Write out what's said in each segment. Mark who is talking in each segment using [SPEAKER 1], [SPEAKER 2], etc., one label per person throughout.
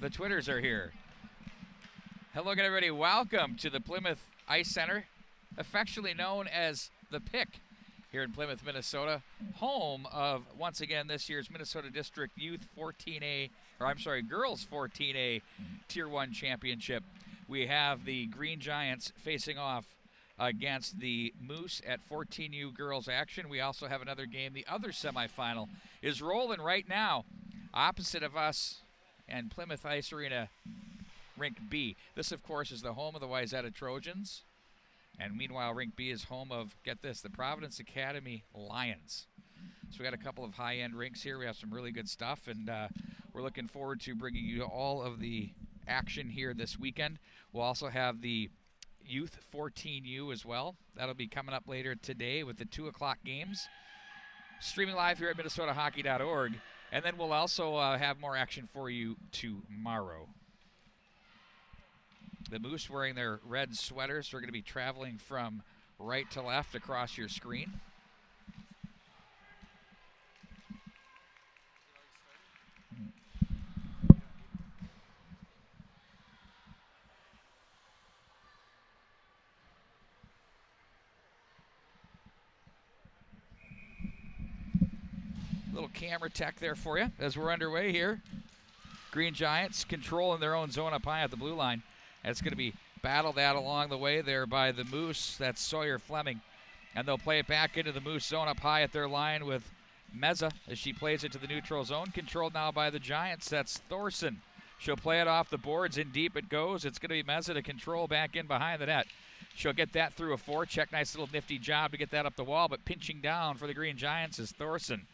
[SPEAKER 1] The Twitters are here. Hello again, everybody. Welcome to the Plymouth Ice Center, affectionately known as the Pick, here in Plymouth, Minnesota, home of, once again, this year's Minnesota District Youth 14A, Girls 14A Tier 1 Championship. We have the Green Giants facing off against the Moose at 14U girls action. We also have another game. The other semifinal is rolling right now opposite of us and Plymouth Ice Arena Rink B. This, of course, is the home of the Wayzata Trojans. And meanwhile, Rink B is home of, get this, the Providence Academy Lions. So we got a couple of high-end rinks here. We have some really good stuff, and we're looking forward to bringing you all of the action here this weekend. We'll also have the Youth 14U as well. That'll be coming up later today with the 2 o'clock games. Streaming live here at minnesotahockey.org. And then we'll also have more action for you tomorrow. The Moose wearing their red sweaters. We're going to be traveling from right to left across your screen. Little camera tech there for you as we're underway here. Green Giants controlling their own zone up high at the blue line. And it's going to be battled out along the way there by the Moose. That's Sawyer Fleming. And they'll play it back into the Moose zone up high at their line with Meza as she plays it to the neutral zone. Controlled now by the Giants. That's Thorson. She'll play it off the boards. In deep it goes. It's going to be Meza to control back in behind the net. She'll get that through a forecheck. Nice little nifty job to get that up the wall. But pinching down for the Green Giants is Thorson.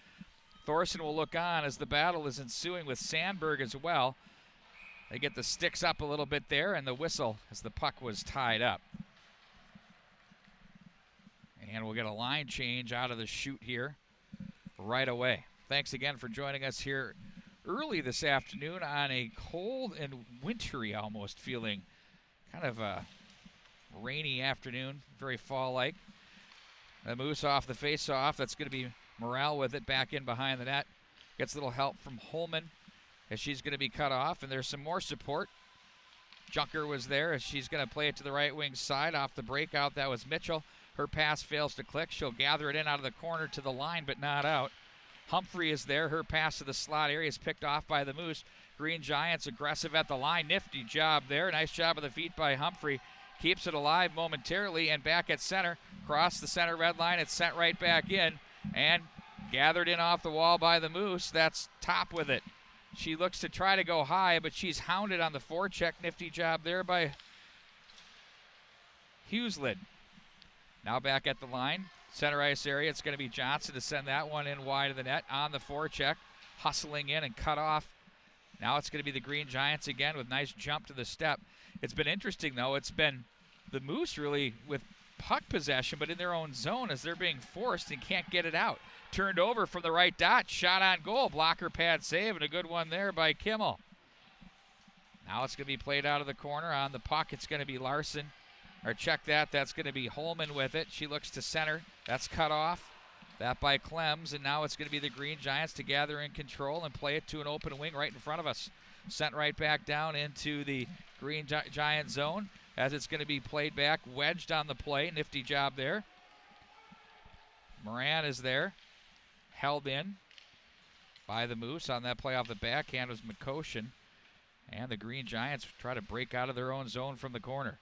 [SPEAKER 1] Thorson will look on as the battle is ensuing with Sandberg as well. They get the sticks up a little bit there and the whistle as the puck was tied up. And we'll get a line change out of the chute here right away. Thanks again for joining us here early this afternoon on a cold and wintry almost feeling, kind of a rainy afternoon, very fall-like. The Moose off the face-off. That's going to be Morale with it back in behind the net. Gets a little help from Holman as she's going to be cut off, and there's some more support. Junker was there as she's going to play it to the right wing side off the breakout. That was Mitchell. Her pass fails to click. She'll gather it in out of the corner to the line, but not out. Humphrey is there. Her pass to the slot area is picked off by the Moose. Green Giants aggressive at the line. Nifty job there. Nice job of the feet by Humphrey. Keeps it alive momentarily, and back at center. Cross the center red line. It's sent right back in. And gathered in off the wall by the Moose. That's Top with it. She looks to try to go high, but she's hounded on the forecheck. Nifty job there by Hugheslid. Now back at the line. Center ice area. It's going to be Johnson to send that one in wide of the net on the forecheck. Hustling in and cut off. Now it's going to be the Green Giants again with nice jump to the step. It's been interesting, though. It's been the Moose really with puck possession, but in their own zone as they're being forced and can't get it out. Turned over from the right dot, shot on goal, blocker pad save, and a good one there by Kimmel. Now it's going to be played out of the corner. On the puck, it's going to be Larson. Or check that, that's going to be Holman with it. She looks to center. That's cut off. That by Clems, and now it's going to be the Green Giants to gather in control and play it to an open wing right in front of us. Sent right back down into the Green Giant zone as it's going to be played back, wedged on the play. Nifty job there. Moran is there, held in by the Moose on that play off the backhand was McCoshen. And the Green Giants try to break out of their own zone from the corner.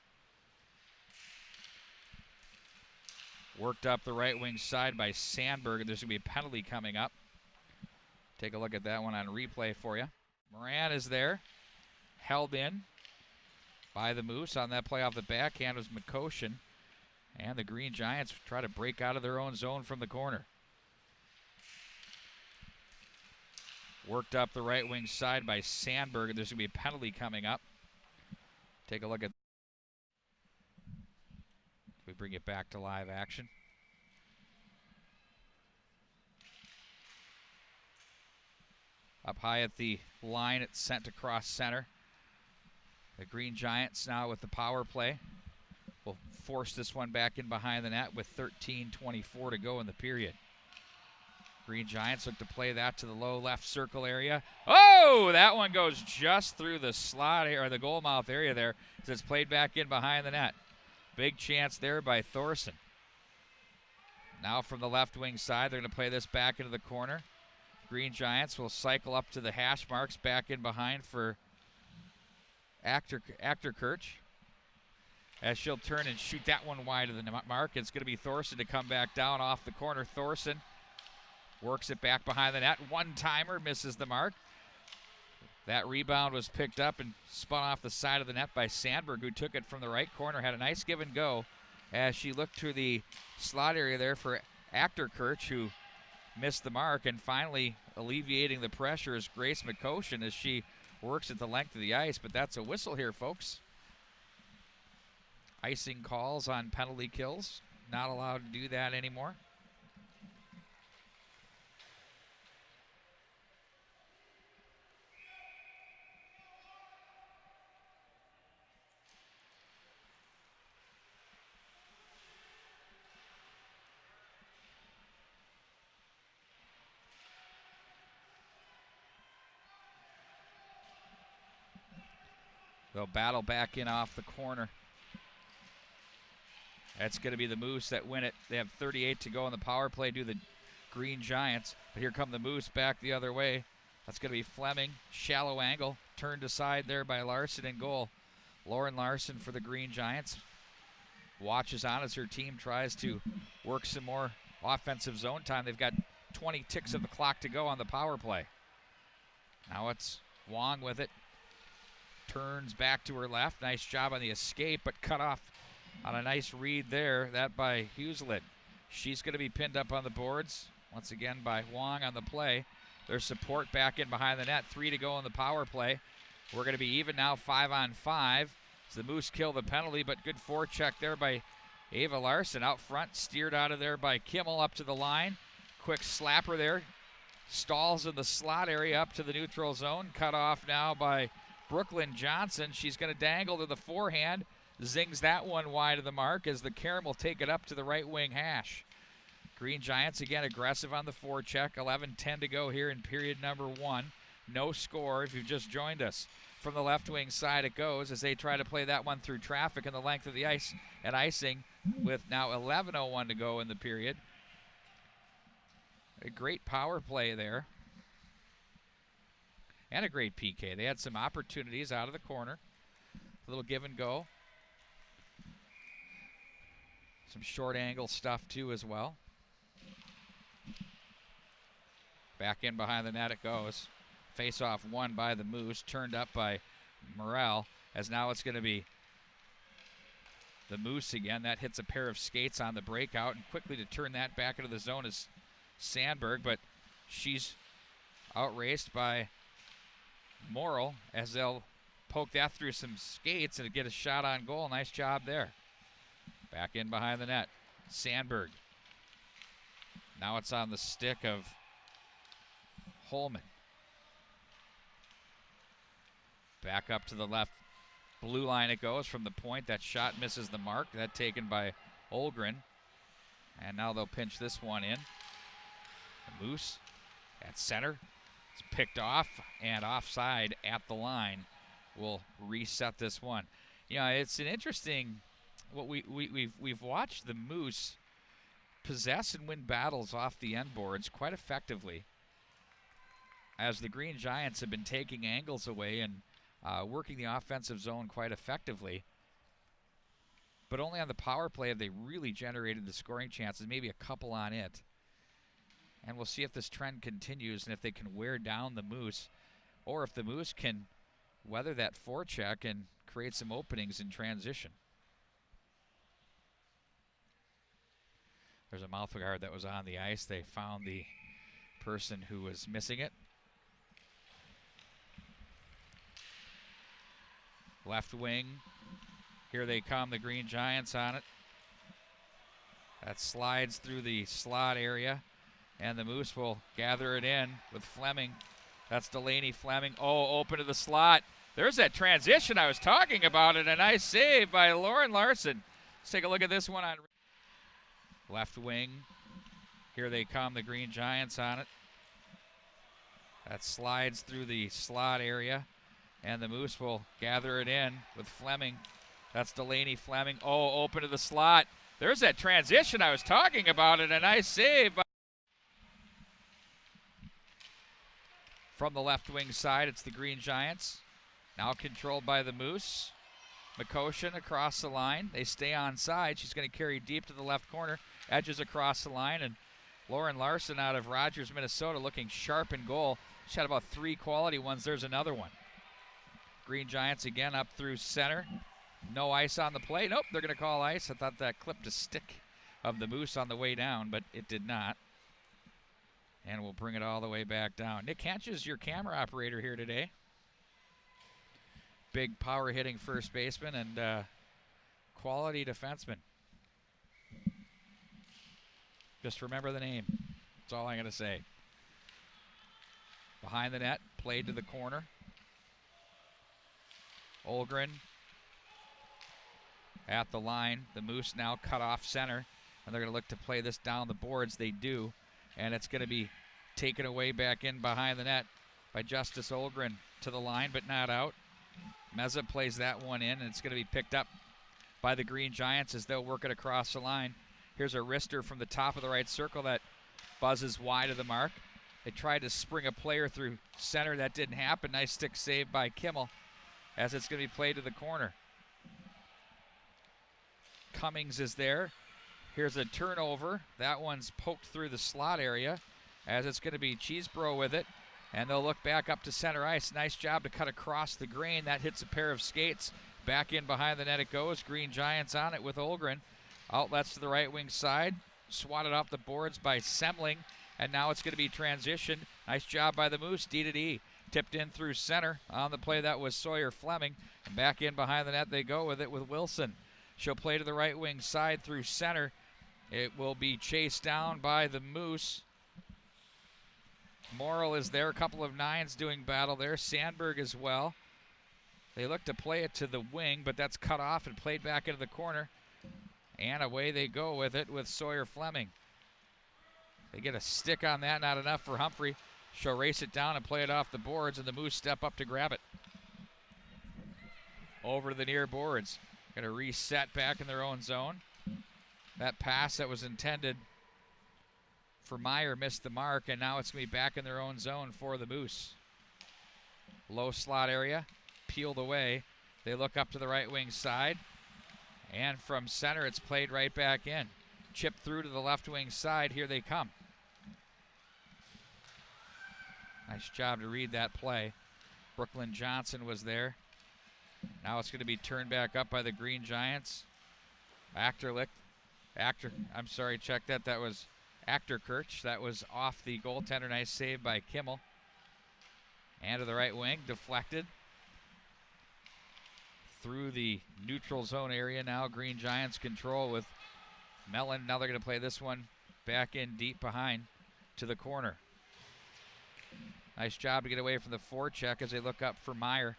[SPEAKER 1] Worked up the right wing side by Sandberg, and there's going to be a penalty coming up. Take a look at that one on replay for you. Moran is there, held in by the Moose on that play off the backhand was McCoshen. And the Green Giants try to break out of their own zone from the corner. Worked up the right wing side by Sandberg, and there's going to be a penalty coming up. Take a look at. We bring it back to live action. Up high at the line, it's sent across center. The Green Giants now with the power play will force this one back in behind the net with 13:24 to go in the period. Green Giants look to play that to the low left circle area. Oh, that one goes just through the slot or the goal mouth area there as it's played back in behind the net. Big chance there by Thorson. Now from the left wing side, they're going to play this back into the corner. Green Giants will cycle up to the hash marks back in behind for Achterkirch. As she'll turn and shoot that one wide of the mark. It's going to be Thorson to come back down off the corner. Thorson works it back behind the net. One-timer, misses the mark. That rebound was picked up and spun off the side of the net by Sandberg, who took it from the right corner. Had a nice give and go as she looked to the slot area there for Achterkirch, who missed the mark. And finally alleviating the pressure is Grace McCoshen as she works at the length of the ice. But that's a whistle here, folks. Icing calls on penalty kills. Not allowed to do that anymore. They'll battle back in off the corner. That's going to be the Moose that win it. They have 38 to go on the power play due to the Green Giants. But here come the Moose back the other way. That's going to be Fleming. Shallow angle. Turned aside there by Larson in goal. Lauren Larson for the Green Giants. Watches on as her team tries to work some more offensive zone time. They've got 20 ticks of the clock to go on the power play. Now it's Wong with it. Turns back to her left. Nice job on the escape, but cut off on a nice read there. That by Huselet. She's going to be pinned up on the boards. Once again by Wong on the play. There's support back in behind the net. 3 to go on the power play. We're going to be even now, 5-on-5. So the Moose kill the penalty, but good forecheck there by Ava Larson out front. Steered out of there by Kimmel up to the line. Quick slapper there. Stalls in the slot area up to the neutral zone. Cut off now by Brooklyn Johnson. She's going to dangle to the forehand. Zings that one wide of the mark as the Karen will take it up to the right wing hash. Green Giants again aggressive on the forecheck. 11:10 to go here in period number 1. No score if you've just joined us. From the left wing side it goes as they try to play that one through traffic and the length of the ice and icing with now 11:01 to go in the period. A great power play there. And a great PK. They had some opportunities out of the corner. A little give and go. Some short angle stuff too as well. Back in behind the net it goes. Face off won by the Moose. Turned up by Morrell. As now it's going to be the Moose again. That hits a pair of skates on the breakout. And quickly to turn that back into the zone is Sandberg. But she's outraced by Morrill as they'll poke that through some skates and get a shot on goal. Nice job there. Back in behind the net. Sandberg. Now it's on the stick of Holman. Back up to the left blue line it goes from the point. That shot misses the mark. That taken by Olgren. And now they'll pinch this one in. The Moose at center. It's picked off and offside at the line. Will reset this one. You know, it's an interesting, what we've watched the Moose possess and win battles off the end boards quite effectively, as the Green Giants have been taking angles away and working the offensive zone quite effectively. But only on the power play have they really generated the scoring chances, maybe a couple on it. And we'll see if this trend continues and if they can wear down the Moose, or if the Moose can weather that forecheck and create some openings in transition. There's a mouth guard that was on the ice. They found the person who was missing it. Left wing. Here they come, the Green Giants on it. That slides through the slot area. And the Moose will gather it in with Fleming. That's Delaney Fleming. Oh, open to the slot. There's that transition I was talking about, and a nice save by Lauren Larson. Let's take a look at this one on left wing. Here they come, the Green Giants on it. That slides through the slot area, and the Moose will gather it in with Fleming. That's Delaney Fleming. Oh, open to the slot. There's that transition I was talking about, and a nice save. From the left wing side, it's the Green Giants. Now controlled by the Moose. McCoshen across the line. They stay on side. She's going to carry deep to the left corner. Edges across the line, and Lauren Larson out of Rogers, Minnesota, looking sharp in goal. She had about 3 quality ones. There's another one. Green Giants again up through center. No ice on the play. Nope, they're going to call ice. I thought that clipped a stick of the Moose on the way down, but it did not. And we'll bring it all the way back down. Nick Hench is your camera operator here today. Big power hitting first baseman and quality defenseman. Just remember the name. That's all I'm going to say. Behind the net, played to the corner. Olgren at the line. The Moose now cut off center, and they're going to look to play this down the boards. They do, and it's going to be taken away back in behind the net by Justice Olgren to the line, but not out. Meza plays that one in, and it's going to be picked up by the Green Giants as they'll work it across the line. Here's a wrister from the top of the right circle that buzzes wide of the mark. They tried to spring a player through center. That didn't happen. Nice stick save by Kimmel as it's going to be played to the corner. Cummings is there. Here's a turnover. That one's poked through the slot area as it's going to be Cheesebro with it. And they'll look back up to center ice. Nice job to cut across the grain. That hits a pair of skates. Back in behind the net it goes. Green Giants on it with Olgren. Outlets to the right wing side. Swatted off the boards by Semling. And now it's going to be transition. Nice job by the Moose. D to D. Tipped in through center. On the play that was Sawyer Fleming. And back in behind the net they go with it with Wilson. She'll play to the right wing side through center. It will be chased down by the Moose. Morrill is there. A couple of nines doing battle there. Sandberg as well. They look to play it to the wing, but that's cut off and played back into the corner. And away they go with it with Sawyer Fleming. They get a stick on that, not enough for Humphrey. She'll race it down and play it off the boards, and the Moose step up to grab it. Over to the near boards. Going to reset back in their own zone. That pass that was intended for Meyer missed the mark, and now it's going to be back in their own zone for the Moose. Low slot area, peeled away. They look up to the right wing side, and from center it's played right back in. Chipped through to the left wing side. Here they come. Nice job to read that play. Brooklyn Johnson was there. Now it's going to be turned back up by the Green Giants. Check that. That was Achterkirch. That was off the goaltender. Nice save by Kimmel. And to the right wing, deflected. Through the neutral zone area now. Green Giants control with Mellon. Now they're going to play this one back in deep behind to the corner. Nice job to get away from the forecheck as they look up for Meyer.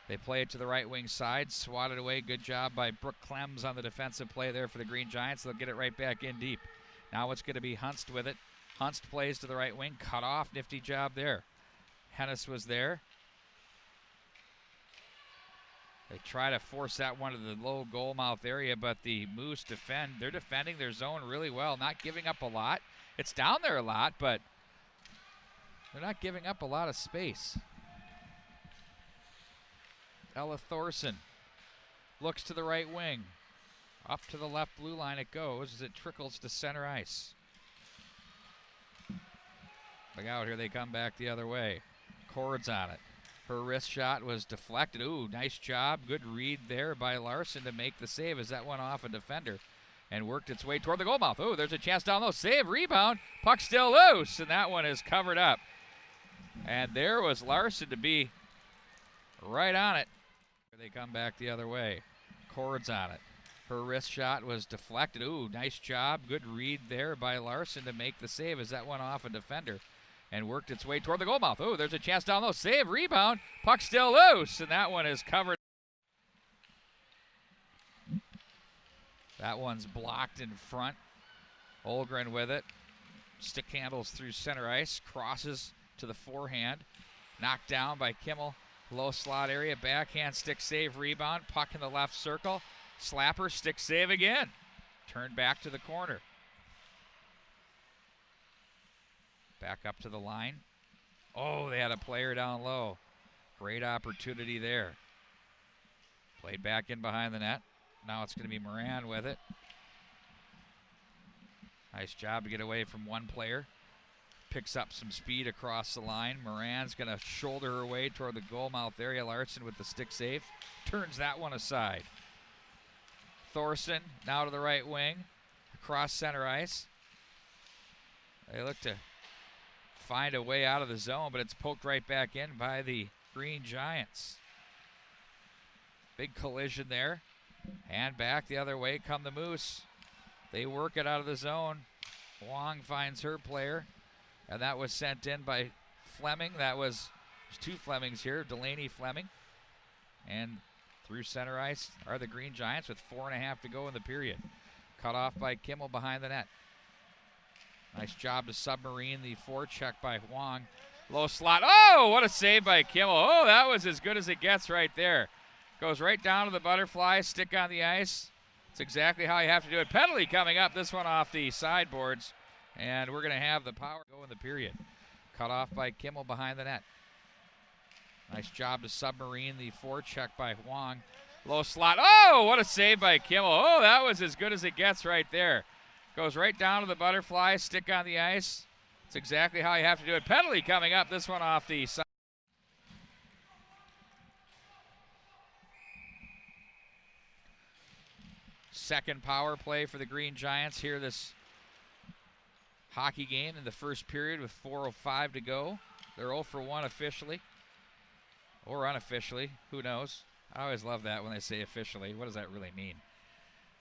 [SPEAKER 1] They play it to the right wing side, swatted away. Good job by Brooke Clems on the defensive play there for the Green Giants. They'll get it right back in deep. Now it's going to be Hunst with it. Hunst plays to the right wing, cut off. Nifty job there. Hennis was there. They try to force that one to the low goal mouth area, but the Moose defend. They're defending their zone really well, not giving up a lot. It's down there a lot, but they're not giving up a lot of space. Ella Thorson looks to the right wing. Up to the left blue line it goes as it trickles to center ice. Look out, here they come back the other way. Cords on it. Her wrist shot was deflected. Ooh, nice job. Good read there by Larson to make the save as that went off a defender and worked its way toward the goal mouth. Oh, there's a chance down low. Save, rebound. Puck still loose, and that one is covered up. And there was Larson to be right on it. They come back the other way. Cords on it. Her wrist shot was deflected. Ooh, nice job. Good read there by Larson to make the save as that went off a defender and worked its way toward the goal mouth. Oh, there's a chance down low. Save, rebound. Puck still loose, and that one is covered. That one's blocked in front. Olgren with it. Stick handles through center ice, crosses to the forehand. Knocked down by Kimmel. Low slot area, backhand stick save, rebound. Puck in the left circle. Slapper, stick save again. Turned back to the corner. Back up to the line. Oh, they had a player down low. Great opportunity there. Played back in behind the net. Now it's going to be Moran with it. Nice job to get away from one player. Picks up some speed across the line. Moran's going to shoulder her way toward the goal mouth area. Larson with the stick save. Turns that one aside. Thorson now to the right wing. Across center ice. They look to find a way out of the zone, but it's poked right back in by the Green Giants. Big collision there. And back the other way come the Moose. They work it out of the zone. Wong finds her player. And that was sent in by Fleming. There's two Flemings here, Delaney Fleming. And through center ice are the Green Giants with 4.5 to go in the period. Cut off by Kimmel behind the net. Nice job to submarine the forecheck by Wong. Low slot. Oh, what a save by Kimmel. Oh, that was as good as it gets right there. Goes right down to the butterfly, stick on the ice. It's exactly how you have to do it. Penalty coming up, this one off the sideboards. And we're going to have the power go in the period. Cut off by Kimmel behind the net. Nice job to submarine the forecheck by Wong. Low slot. Oh, what a save by Kimmel. Oh, that was as good as it gets right there. Goes right down to the butterfly, stick on the ice. It's exactly how you have to do it. Penalty coming up, this one off the side. Second power play for the Green Giants here this hockey game in the first period with 4:05 to go. They're 0 for 1 officially. Or unofficially, who knows? I always love that when they say officially. What does that really mean?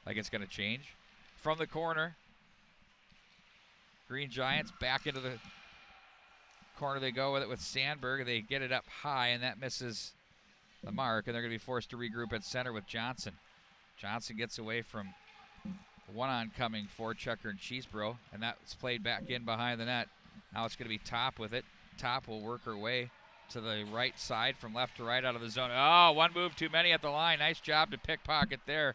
[SPEAKER 1] Like it's going to change. From the corner, Green Giants back into the corner they go with it with Sandberg. They get it up high, and that misses the mark, and they're going to be forced to regroup at center with Johnson. Johnson gets away from one oncoming forechecker in Cheesebro, and that's played back in behind the net. Now it's going to be Top with it. Top will work her way to the right side from left to right out of the zone. Oh, one move too many at the line. Nice job to pickpocket there.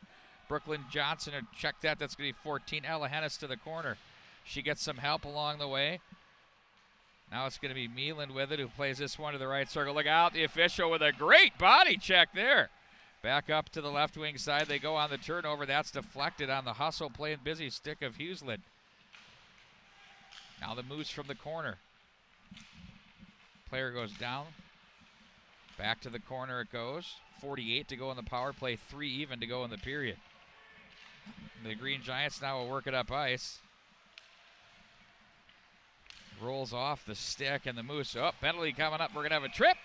[SPEAKER 1] Brooklyn Johnson had checked that. That's going to be 14. Ella Hennis to the corner. She gets some help along the way. Now it's going to be Meelan with it, who plays this one to the right circle. Look out, the official with a great body check there. Back up to the left wing side. They go on the turnover. That's deflected on the hustle play and busy stick of Hughesland. Now the Moose from the corner. Player goes down. Back to the corner it goes. 48 to go in the power play. 3 even to go in the period. The Green Giants now will work it up ice. Rolls off the stick and the Moose. Oh, penalty coming up. We're going to have a trip.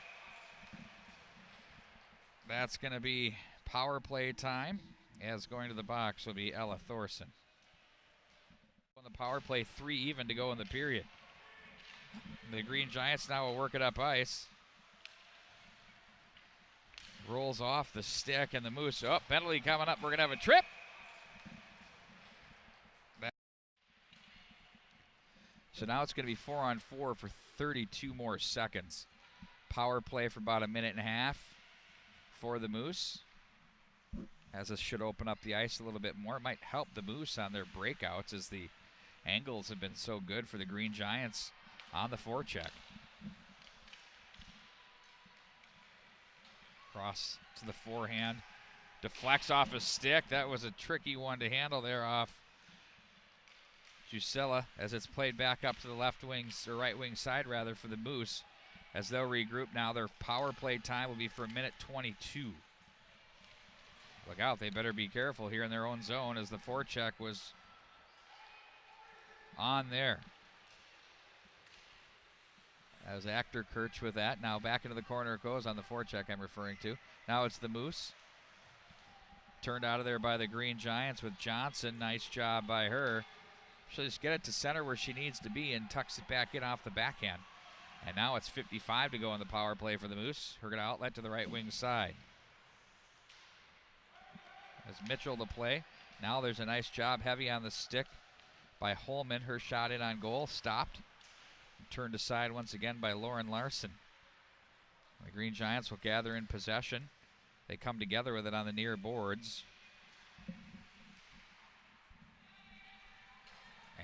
[SPEAKER 1] That's going to be power play time, as going to the box will be Ella Thorson. On the power play, 3 even to go in the period. The Green Giants now will work it up ice. Rolls off the stick and the Moose. Oh, penalty coming up. We're going to have a trip. So now it's going to be 4-on-4 for 32 more seconds. Power play for about a minute and a half for the Moose. As this should open up the ice a little bit more. It might help the Moose on their breakouts as the angles have been so good for the Green Giants on the forecheck. Cross to the forehand. Deflects off a stick. That was a tricky one to handle there off Jusela as it's played back up to the left wing, or right wing side rather, for the Moose. As they'll regroup now, their power play time will be for 1:22. Look out, they better be careful here in their own zone as the forecheck was on there. As Actor Kirch with that. Now back into the corner it goes on the forecheck I'm referring to. Now it's the Moose. Turned out of there by the Green Giants with Johnson. Nice job by her. She'll just get it to center where she needs to be and tucks it back in off the backhand. And now it's 55 to go on the power play for the Moose. We're going to outlet to the right wing side. As Mitchell to play. Now there's a nice job heavy on the stick by Holman. Her shot in on goal, stopped. Turned aside once again by Lauren Larson. The Green Giants will gather in possession. They come together with it on the near boards.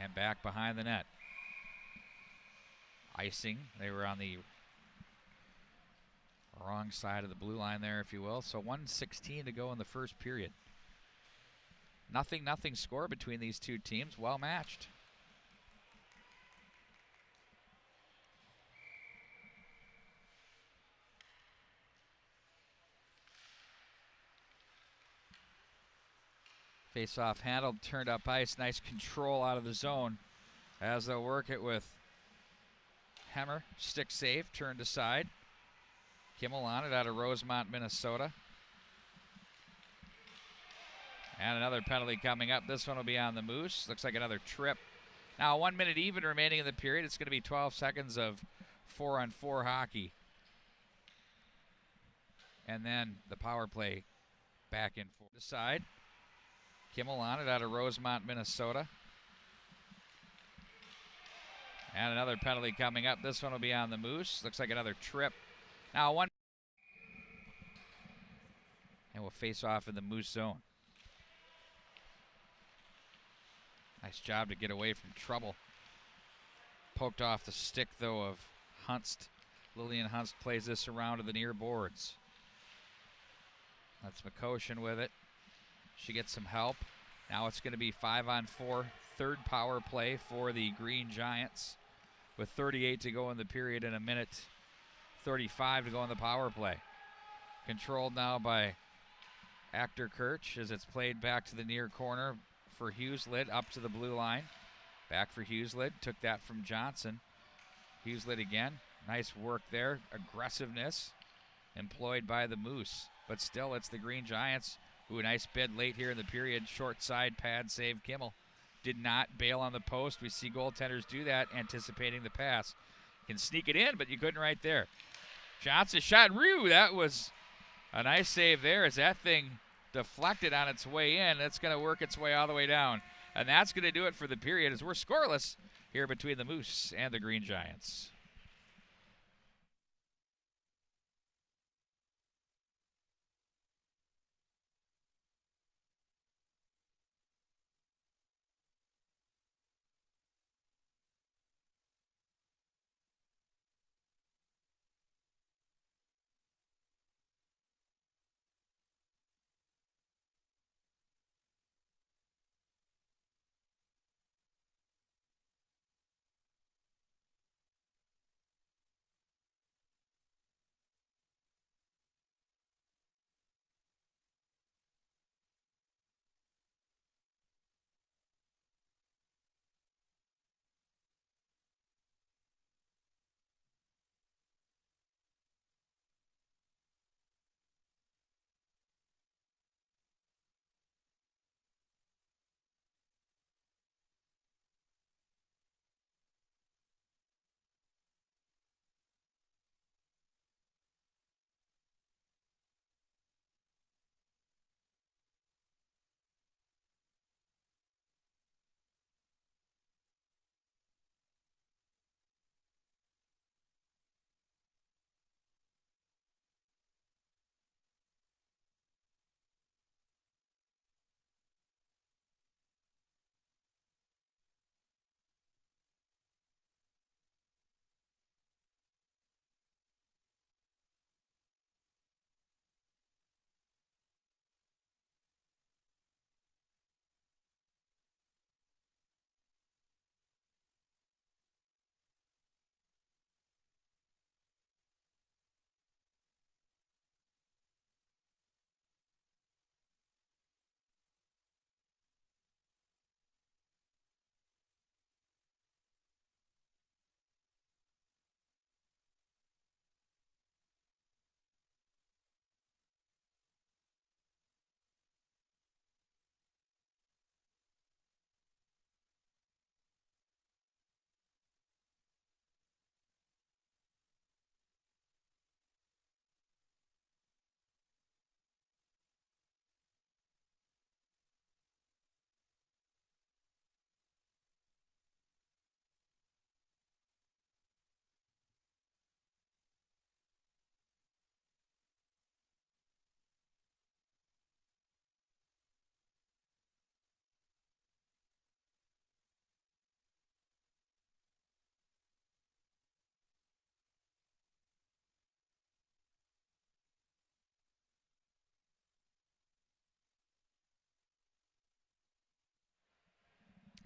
[SPEAKER 1] And back behind the net. Icing. They were on the wrong side of the blue line there, if you will. So 1:16 to go in the first period. Nothing score between these two teams. Well matched. Face-off handled, turned up ice. Nice control out of the zone as they'll work it with Hemmer. Stick save, turned aside. Kimmel on it out of Rosemont, Minnesota. And another penalty coming up. This one will be on the Moose. Looks like another trip. Now 1 minute even remaining in the period. It's going to be 12 seconds of 4-on-4 hockey. And then the power play back and forth. Aside. Kimmel on it out of Rosemont, Minnesota. And another penalty coming up. This one will be on the Moose. Looks like another trip. Now one. And we'll face off in the Moose zone. Nice job to get away from trouble. Poked off the stick, though, of Hunst. Lillian Hunst plays this around to the near boards. That's McCoshen with it. She gets some help. Now it's going to be 5-on-4, third power play for the Green Giants with 38 to go in the period and 1:35 to go in the power play. Controlled now by Actor Kirch as it's played back to the near corner for Hugheslid up to the blue line. Back for Hugheslid. Took that from Johnson. Hugheslid again. Nice work there. Aggressiveness employed by the Moose. But still, it's the Green Giants. Ooh, a nice bid late here in the period. Short side pad save. Kimmel did not bail on the post. We see goaltenders do that, anticipating the pass. Can sneak it in, but you couldn't right there. Johnson shot. Rue, that was a nice save there as that thing deflected on its way in. It's going to work its way all the way down. And that's going to do it for the period as we're scoreless here between the Moose and the Green Giants.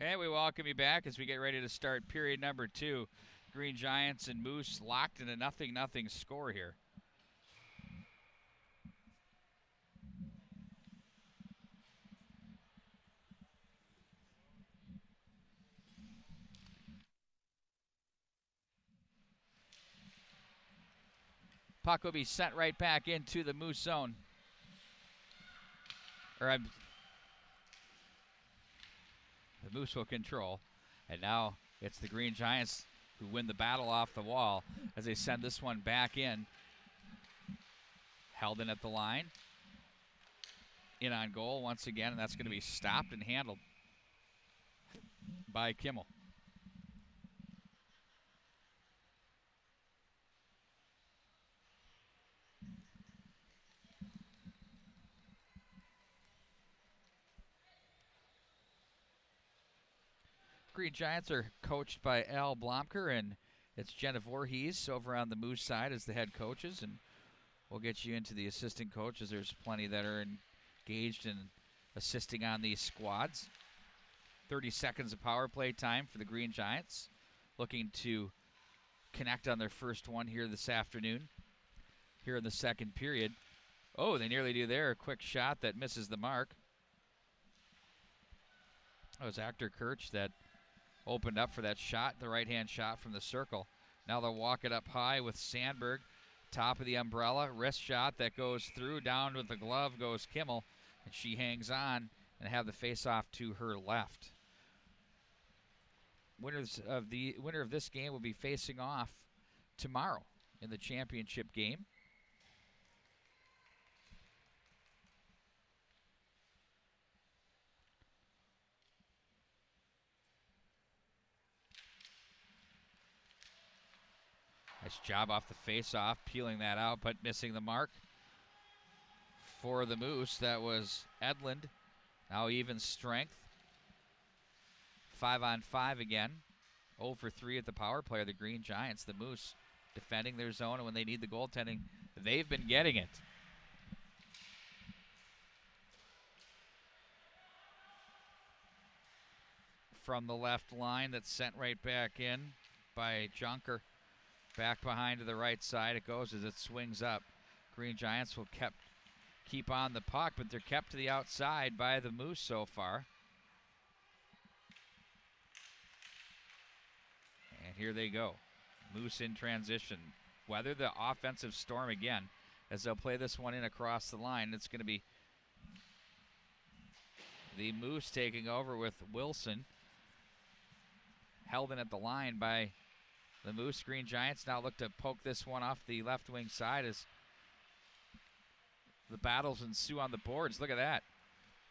[SPEAKER 1] And we welcome you back as we get ready to start period number 2. Green Giants and Moose locked in a 0-0 score here. Puck will be sent right back into the Moose zone. The Moose will control. And now it's the Green Giants who win the battle off the wall as they send this one back in. Held in at the line. In on goal once again, and that's going to be stopped and handled by Kimmel. Green Giants are coached by Al Blomker, and it's Jenna Voorhees over on the Moose side as the head coaches, and we'll get you into the assistant coaches. There's plenty that are engaged in assisting on these squads. 30 seconds of power play time for the Green Giants, looking to connect on their first one here this afternoon, here in the second period. Oh, they nearly do there. A quick shot that misses the mark. That was Actor Kirch that opened up for that shot, the right-hand shot from the circle. Now they'll walk it up high with Sandberg, top of the umbrella. Wrist shot that goes through, down with the glove goes Kimmel, and she hangs on and have the face-off to her left. Winner of this game will be facing off tomorrow in the championship game. Nice job off the face-off, peeling that out, but missing the mark. For the Moose, that was Edlund. Now even strength. 5-on-5 again. 0 for 3 at the power play. The Green Giants, the Moose, defending their zone, and when they need the goaltending, they've been getting it. From the left line, that's sent right back in by Junker. Back behind to the right side it goes as it swings up. Green Giants will keep on the puck, but they're kept to the outside by the Moose so far. And here they go. Moose in transition. Weather the offensive storm again as they'll play this one in across the line. It's going to be the Moose taking over with Wilson. Held in at the line by the Moose. Green Giants now look to poke this one off the left wing side as the battles ensue on the boards. Look at that.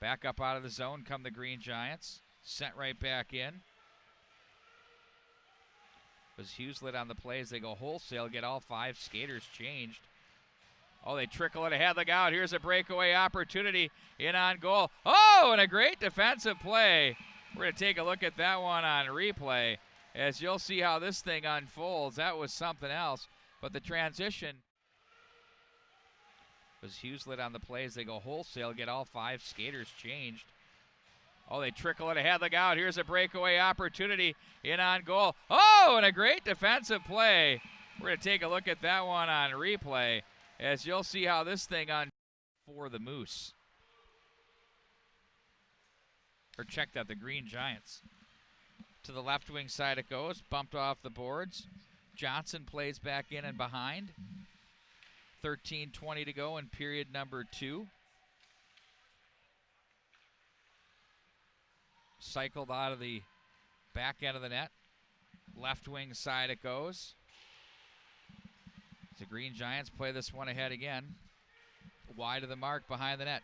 [SPEAKER 1] Back up out of the zone come the Green Giants. Sent right back in. Was Hugheslet on the play as they go wholesale, get all 5 skaters changed. Oh, they trickle it ahead. Look out. Here's a breakaway opportunity in on goal. Oh, and a great defensive play. We're going to take a look at that one on replay, as you'll see how this thing unfolds. That was something else. But the transition was Hugheslet on the play as they go wholesale, get all 5 skaters changed. Oh, they trickle it ahead. Look out. Here's a breakaway opportunity in on goal. Oh, and a great defensive play. We're going to take a look at that one on replay, as you'll see how this thing unfolds for the Moose. Or check that, the Green Giants. To the left wing side it goes, bumped off the boards. Johnson plays back in and behind. 13:20 to go in period number 2. Cycled out of the back end of the net. Left wing side it goes. The Green Giants play this one ahead again. Wide of the mark behind the net.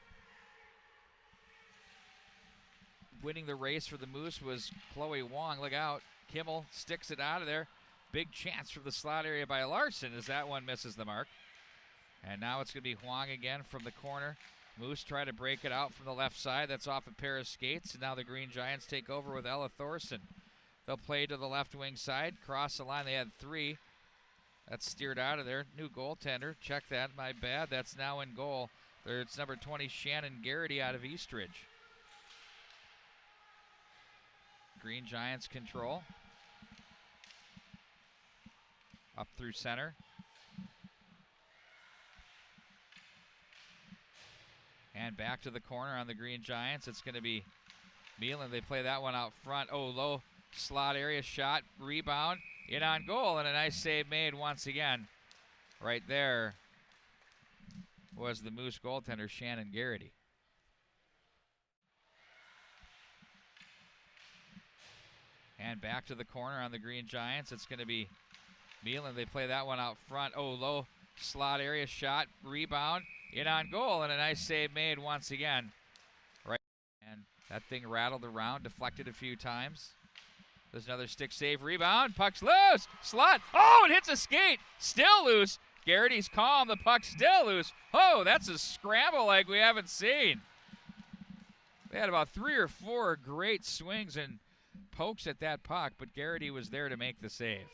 [SPEAKER 1] Winning the race for the Moose was Chloe Wong. Look out. Kimmel sticks it out of there. Big chance from the slot area by Larson as that one misses the mark. And now it's going to be Huang again from the corner. Moose try to break it out from the left side. That's off a pair of skates. And now the Green Giants take over with Ella Thorson. They'll play to the left wing side. Cross the line. They had 3. That's steered out of there. New goaltender. Check that. My bad. That's now in goal. It's number 20, Shannon Garrity out of Eastridge. Green Giants control. Up through center. And back to the corner on the Green Giants. It's going to be Meelan. They play that one out front. Oh, low slot area shot. Rebound. In on goal. And a nice save made once again. Right there was the Moose goaltender, Shannon Garrity. And back to the corner on the Green Giants. It's going to be Meelan. They play that one out front. Oh, low slot area shot. Rebound. In on goal. And a nice save made once again. Right. And that thing rattled around, deflected a few times. There's another stick save. Rebound. Puck's loose. Slot. Oh, it hits a skate. Still loose. Garrity's calm. The puck's still loose. Oh, that's a scramble like we haven't seen. They had about 3 or 4 great swings and pokes at that puck, but Garrity was there to make the save.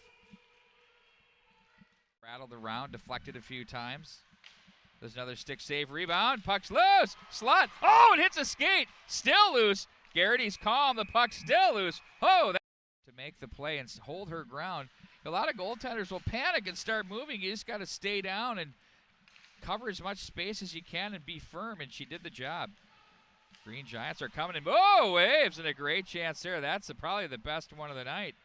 [SPEAKER 1] Rattled around, deflected a few times. There's another stick save. Rebound. Puck's loose. Slot. Oh, it hits a skate. Still loose. Garrity's calm. The puck's still loose. Oh, to make the play and hold her ground. A lot of goaltenders will panic and start moving. You just got to stay down and cover as much space as you can and be firm, and she did the job. Green Giants are coming in. Oh, waves, and a great chance there. That's probably the best one of the night.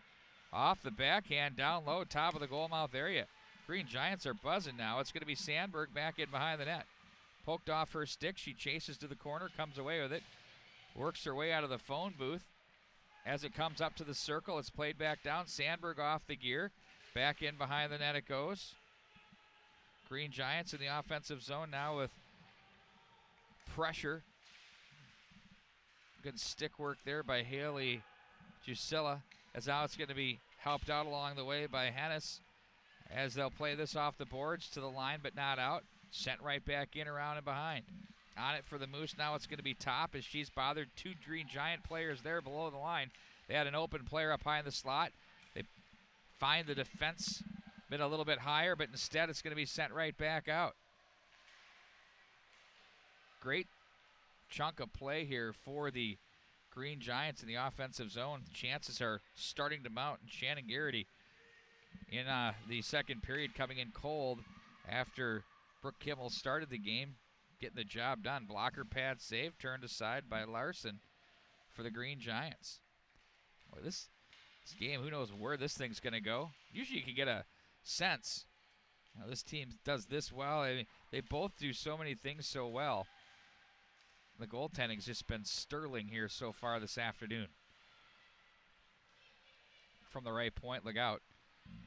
[SPEAKER 1] Off the backhand, down low, top of the goal mouth area. Green Giants are buzzing now. It's going to be Sandberg back in behind the net. Poked off her stick. She chases to the corner, comes away with it. Works her way out of the phone booth. As it comes up to the circle, it's played back down. Sandberg off the gear. Back in behind the net it goes. Green Giants in the offensive zone now with pressure. Good stick work there by Haley Jusilla. As now it's going to be helped out along the way by Hennis. As they'll play this off the boards to the line, but not out. Sent right back in, around and behind. On it for the Moose. Now it's going to be Top as she's bothered 2 Green Giant players there below the line. They had an open player up high in the slot. They find the defense been a little bit higher, but instead it's going to be sent right back out. Great chunk of play here for the Green Giants in the offensive zone. The chances are starting to mount, and Shannon Garrity in the second period coming in cold after Brooke Kimmel started the game, getting the job done. Blocker pad save, turned aside by Larson for the Green Giants. Boy, this game, who knows where this thing's going to go. Usually you can get a sense. You know, this team does this well. I mean, they both do so many things so well. The goaltending's just been sterling here so far this afternoon. From the right point, look out.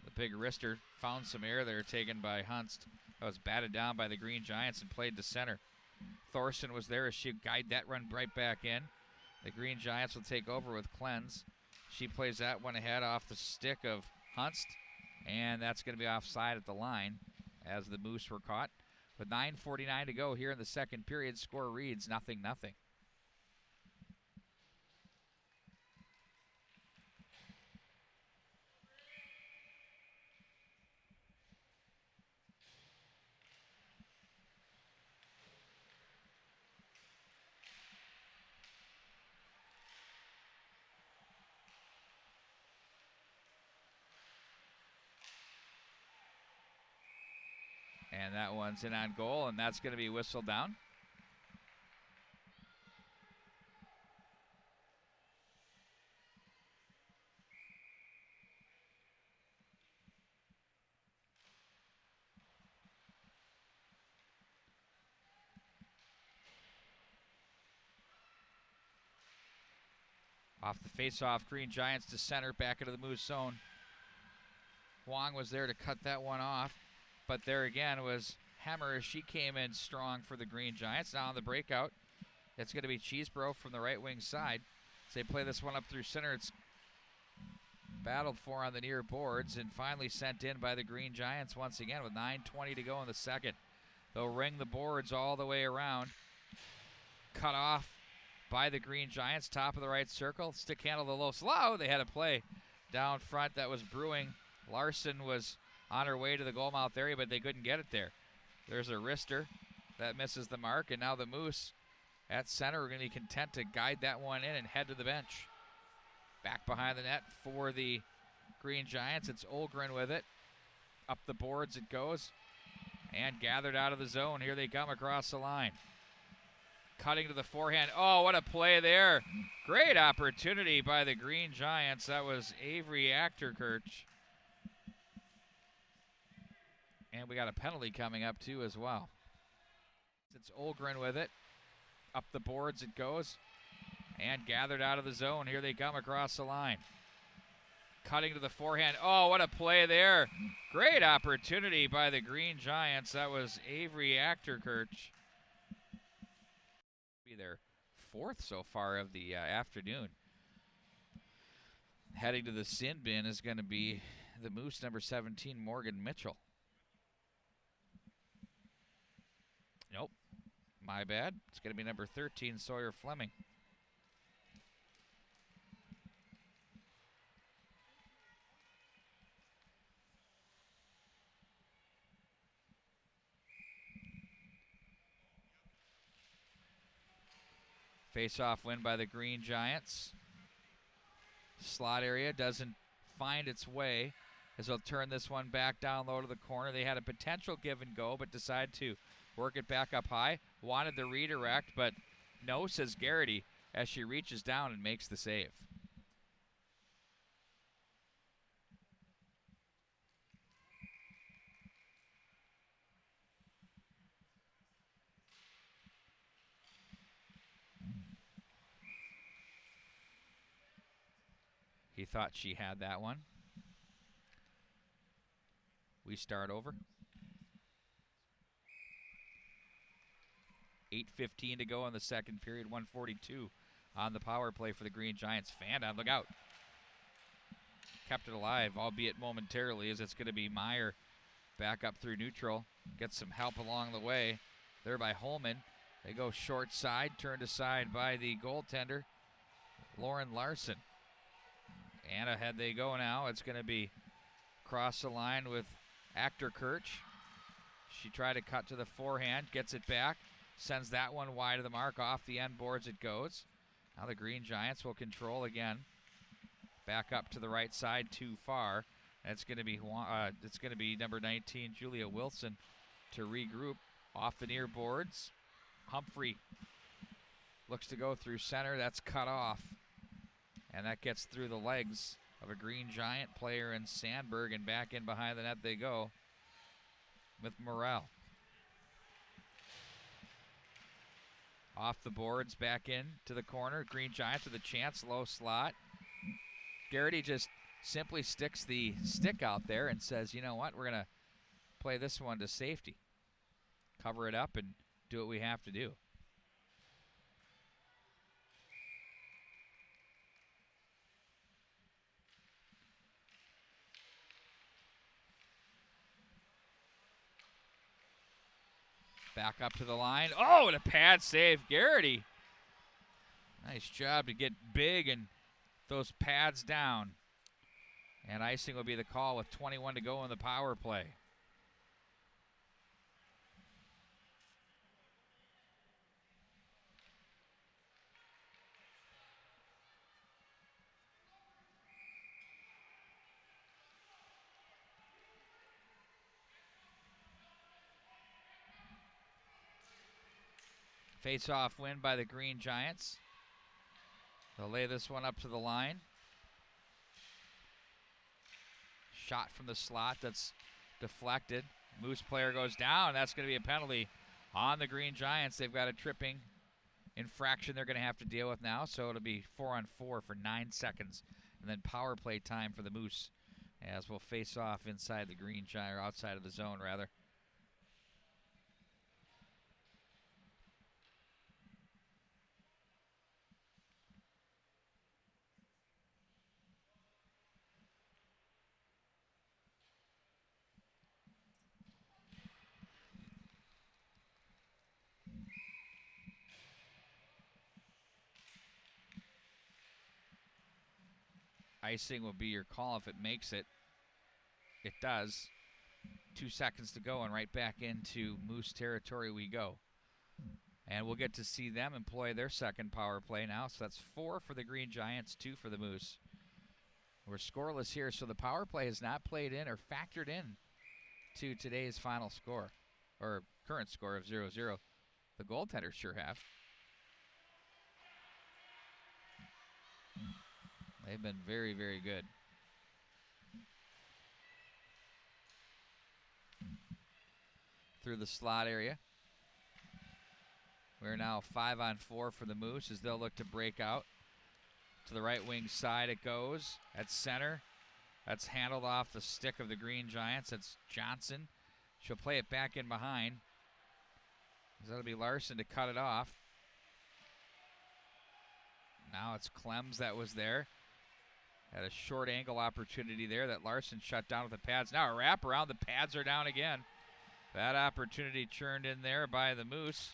[SPEAKER 1] The big wrister found some air there taken by Hunst. That was batted down by the Green Giants and played to center. Thorson was there as she guided that run right back in. The Green Giants will take over with Cleanse. She plays that one ahead off the stick of Hunst, and that's going to be offside at the line as the Moose were caught. With 9:49 to go here in the second period, score reads 0-0. And that one's in on goal, and that's going to be whistled down. Off the face-off, Green Giants to center, back into the Moose zone. Huang was there to cut that one off. But there again was Hammer as she came in strong for the Green Giants. Now on the breakout, it's going to be Cheesebro from the right wing side. As they play this one up through center, it's battled for on the near boards and finally sent in by the Green Giants once again with 9:20 to go in the second. They'll ring the boards all the way around. Cut off by the Green Giants, top of the right circle. Stick handle the low slow. They had a play down front that was brewing. Larson was on her way to the goal mouth area, but they couldn't get it there. There's a wrister that misses the mark, and now the Moose at center are going to be content to guide that one in and head to the bench. Back behind the net for the Green Giants. It's Olgren with it. Up the boards it goes. And gathered out of the zone. Here they come across the line. Cutting to the forehand. Oh, what a play there. Great opportunity by the Green Giants. That was Avery Achterkirch. And we got a penalty coming up too as well. It's Olgren with it. Up the boards it goes. And gathered out of the zone. Here they come across the line. Cutting to the forehand. Oh, what a play there. Great opportunity by the Green Giants. That was Avery Achterkirch. Be their fourth so far of the afternoon. Heading to the sin bin is going to be the Moose number 17, Morgan Mitchell. Nope. My bad. It's going to be number 13, Sawyer Fleming. Face-off win by the Green Giants. Slot area doesn't find its way as they'll turn this one back down low to the corner. They had a potential give and go, but decide to work it back up high. Wanted the redirect, but no, says Garrity, as she reaches down and makes the save. He thought she had that one. We start over. 8:15 to go in the second period. 1:42 on the power play for the Green Giants. Fan on, look out. Kept it alive, albeit momentarily, as it's going to be Meyer back up through neutral. Gets some help along the way there by Holman. They go short side, turned aside by the goaltender, Lauren Larson. And ahead they go now. It's going to be cross the line with Achterkirch. She tried to cut to the forehand, gets it back, sends that one wide of the mark. Off the end boards it goes. Now the Green Giants will control again. Back up to the right side, too far. It's going to be number 19, Julia Wilson, to regroup. Off the near boards. Humphrey looks to go through center. That's cut off. And that gets through the legs of a Green Giant player in Sandberg, and back in behind the net they go with Morrell. Off the boards, back in to the corner. Green Giants with a chance, low slot. Garrity just simply sticks the stick out there and says, you know what, we're going to play this one to safety. Cover it up and do what we have to do. Back up to the line. Oh, and a pad save, Garrity. Nice job to get big and those pads down. And icing will be the call with 21 to go in the power play. Face-off win by the Green Giants. They'll lay this one up to the line. Shot from the slot that's deflected. Moose player goes down. That's going to be a penalty on the Green Giants. They've got a tripping infraction they're going to have to deal with now, so it'll be 4-on-4 for 9 seconds. And then power play time for the Moose, as we'll face off inside the Green Giant, or outside of the zone, rather. Icing will be your call if it makes it. It does. 2 seconds to go, and right back into Moose territory we go. And we'll get to see them employ their second power play now. So that's 4 for the Green Giants, 2 for the Moose. We're scoreless here, so the power play has not played in or factored in to today's final score, or current score of 0-0. The goaltenders sure have. They've been very, very good. Through the slot area. We're now 5-on-4 for the Moose as they'll look to break out. To the right wing side it goes. At center. That's handled off the stick of the Green Giants. That's Johnson. She'll play it back in behind. That'll be Larson to cut it off. Now it's Clems that was there. Had a short angle opportunity there that Larson shut down with the pads. Now a wrap around. The pads are down again. That opportunity churned in there by the Moose.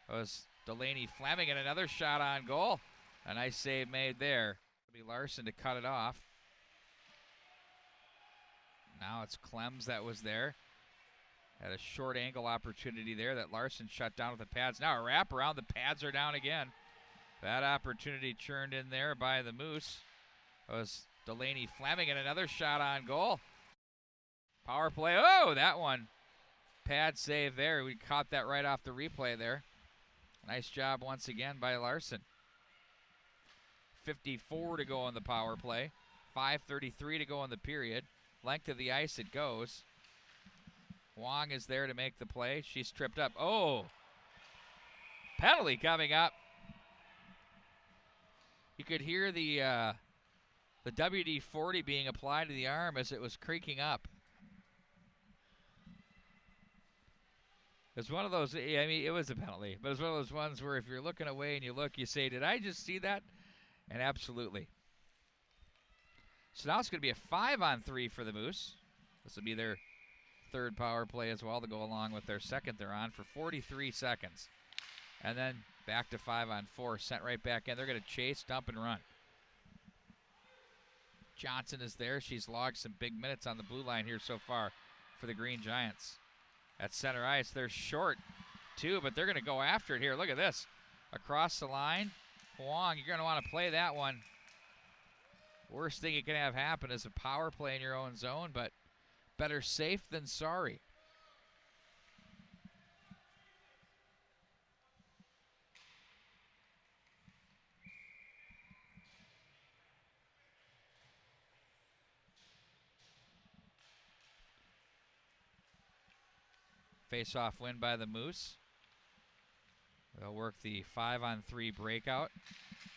[SPEAKER 1] It was Delaney Fleming, and another shot on goal. A nice save made there. It'll be Larson to cut it off. Now it's Clems that was there. Had a short angle opportunity there that Larson shut down with the pads. Now a wrap around. The pads are down again. That opportunity churned in there by the Moose. It was Delaney Fleming, and another shot on goal. Power play. Oh, that one. Pad save there. We caught that right off the replay there. Nice job once again by Larson. 54 to go on the power play. 5:33 to go in the period. Length of the ice it goes. Wong is there to make the play. She's tripped up. Oh! Penalty coming up. You could hear the WD-40 being applied to the arm as it was creaking up. It's one of those, I mean, it was a penalty, but it's one of those ones where if you're looking away and you look, you say, did I just see that? And absolutely. So now it's going to be a 5-on-3 for the Moose. This will be their third power play as well to go along with their second they're on for 43 seconds. And then back to 5-on-4, sent right back in. They're going to chase, dump, and run. Johnson is there. She's logged some big minutes on the blue line here so far for the Green Giants. At center ice, they're short too, but they're going to go after it here. Look at this. Across the line. Huang, you're going to want to play that one. Worst thing you can have happen is a power play in your own zone, but better safe than sorry. Face-off win by the Moose. They'll work the 5-on-3 breakout.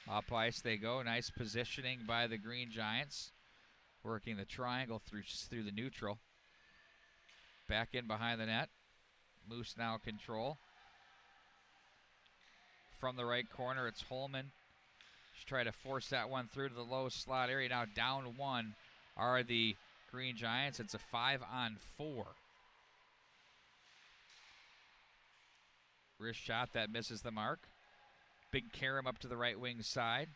[SPEAKER 1] Up ice they go. Nice positioning by the Green Giants. Working the triangle through the neutral. Back in behind the net. Moose now control. From the right corner, it's Holman. Just try to force that one through to the low slot area. Now down one are the Green Giants. It's a 5-on-4. Wrist shot that misses the mark. Big Karam up to the right wing side.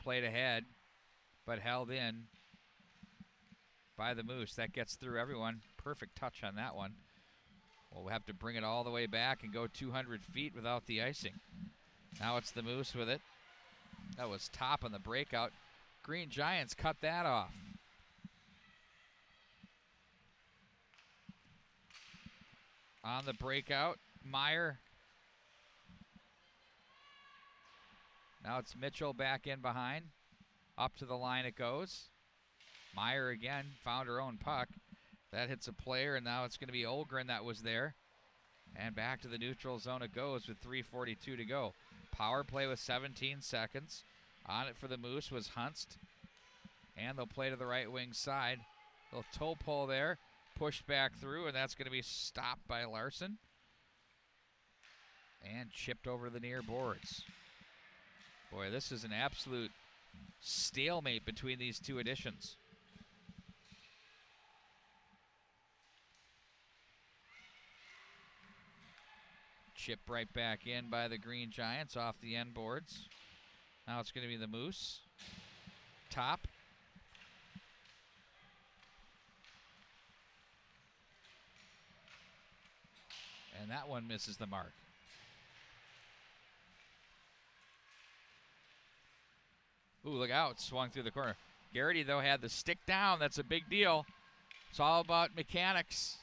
[SPEAKER 1] Played ahead, but held in by the Moose. That gets through everyone. Perfect touch on that one. Well, we'll have to bring it all the way back and go 200 feet without the icing. Now it's the Moose with it. That was top on the breakout. Green Giants cut that off. On the breakout, Meyer. Now it's Mitchell back in behind. Up to the line it goes. Meyer again found her own puck. That hits a player, and now it's going to be Olgren that was there. And back to the neutral zone it goes with 3:42 to go. Power play with 17 seconds. On it for the Moose was Hunst. And they'll play to the right wing side. Little toe pull there. Pushed back through, and that's going to be stopped by Larson. And chipped over the near boards. Boy, this is an absolute stalemate between these two additions. Chip right back in by the Green Giants off the end boards. Now it's going to be the Moose. Top. And that one misses the mark. Ooh, look out. Swung through the corner. Garrity, though, had the stick down. That's a big deal. It's all about mechanics.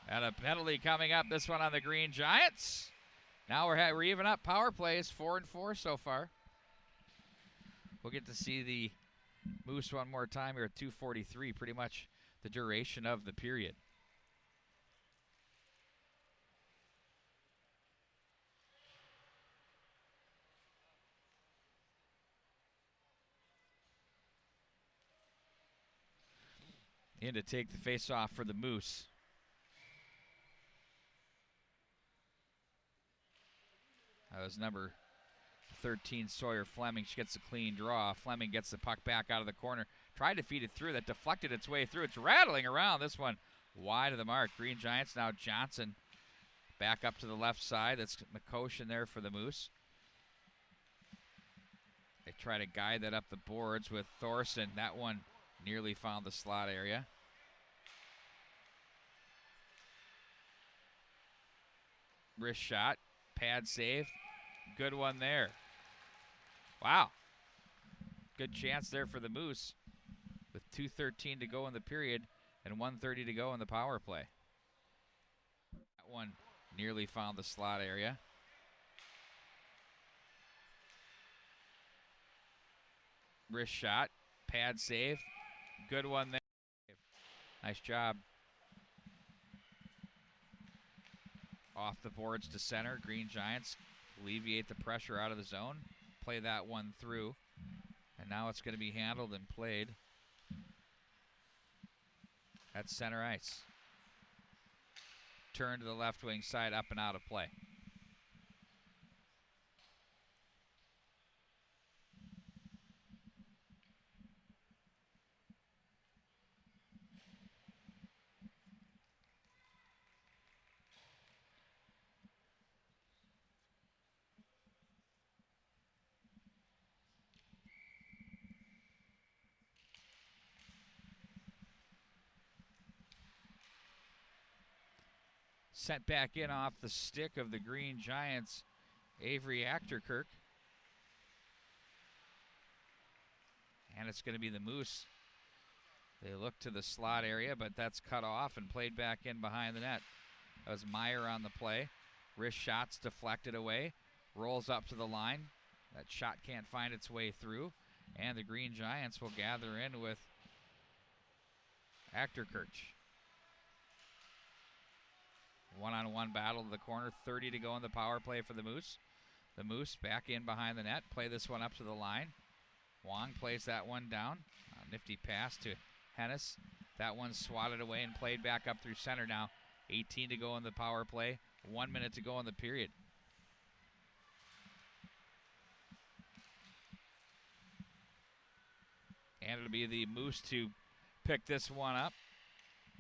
[SPEAKER 1] And a penalty coming up, this one on the Green Giants. Now we're even up power plays, 4-4 so far. We'll get to see the Moose one more time here at 2:43, pretty much the duration of the period. In to take the face-off for the Moose. That was number 13, Sawyer Fleming. She gets a clean draw. Fleming gets the puck back out of the corner. Tried to feed it through. That deflected its way through. It's rattling around. This one wide of the mark. Green Giants now Johnson back up to the left side. That's McCoshen there for the Moose. They try to guide that up the boards with Thorson. That one nearly found the slot area. Wrist shot. Pad save. Good one there. Wow. Good chance there for the Moose with 2:13 to go in the period and 1:30 to go in the power play. That one nearly found the slot area. Wrist shot. Pad save. Good one there. Nice job. Off the boards to center. Green Giants alleviate the pressure out of the zone. Play that one through. And now it's going to be handled and played at center ice. Turn to the left wing side, up and out of play. Sent back in off the stick of the Green Giants, Avery Achterkirk. And it's going to be the Moose. They look to the slot area, but that's cut off and played back in behind the net. That was Meyer on the play. Wrist shots deflected away. Rolls up to the line. That shot can't find its way through. And the Green Giants will gather in with Achterkirk. One-on-one battle to the corner, 30 to go in the power play for the Moose. The Moose back in behind the net, play this one up to the line. Wong plays that one down. A nifty pass to Hennis. That one swatted away and played back up through center now. 18 to go in the power play, 1 minute to go in the period. And it'll be the Moose to pick this one up.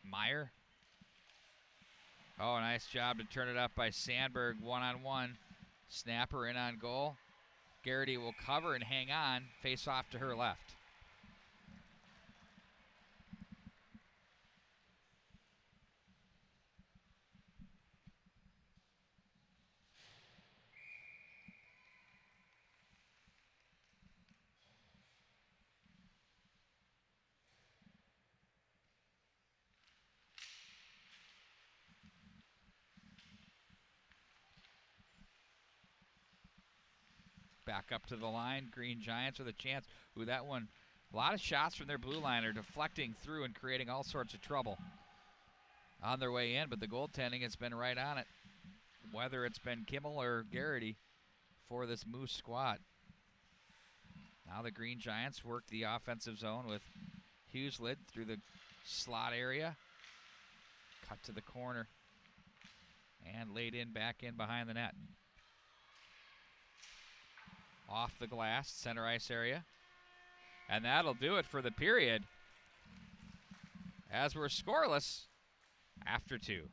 [SPEAKER 1] Meyer. Oh, nice job to turn it up by Sandberg, one-on-one. Snapper in on goal. Garrity will cover and hang on. Face off to her left. Back up to the line. Green Giants with a chance. Ooh, that one, a lot of shots from their blue line are deflecting through and creating all sorts of trouble on their way in, but the goaltending has been right on it, whether it's been Kimmel or Garrity for this Moose squad. Now the Green Giants work the offensive zone with Hugheslidd through the slot area. Cut to the corner and laid in back in behind the net. Off the glass, center ice area. And that'll do it for the period, as we're scoreless after 2.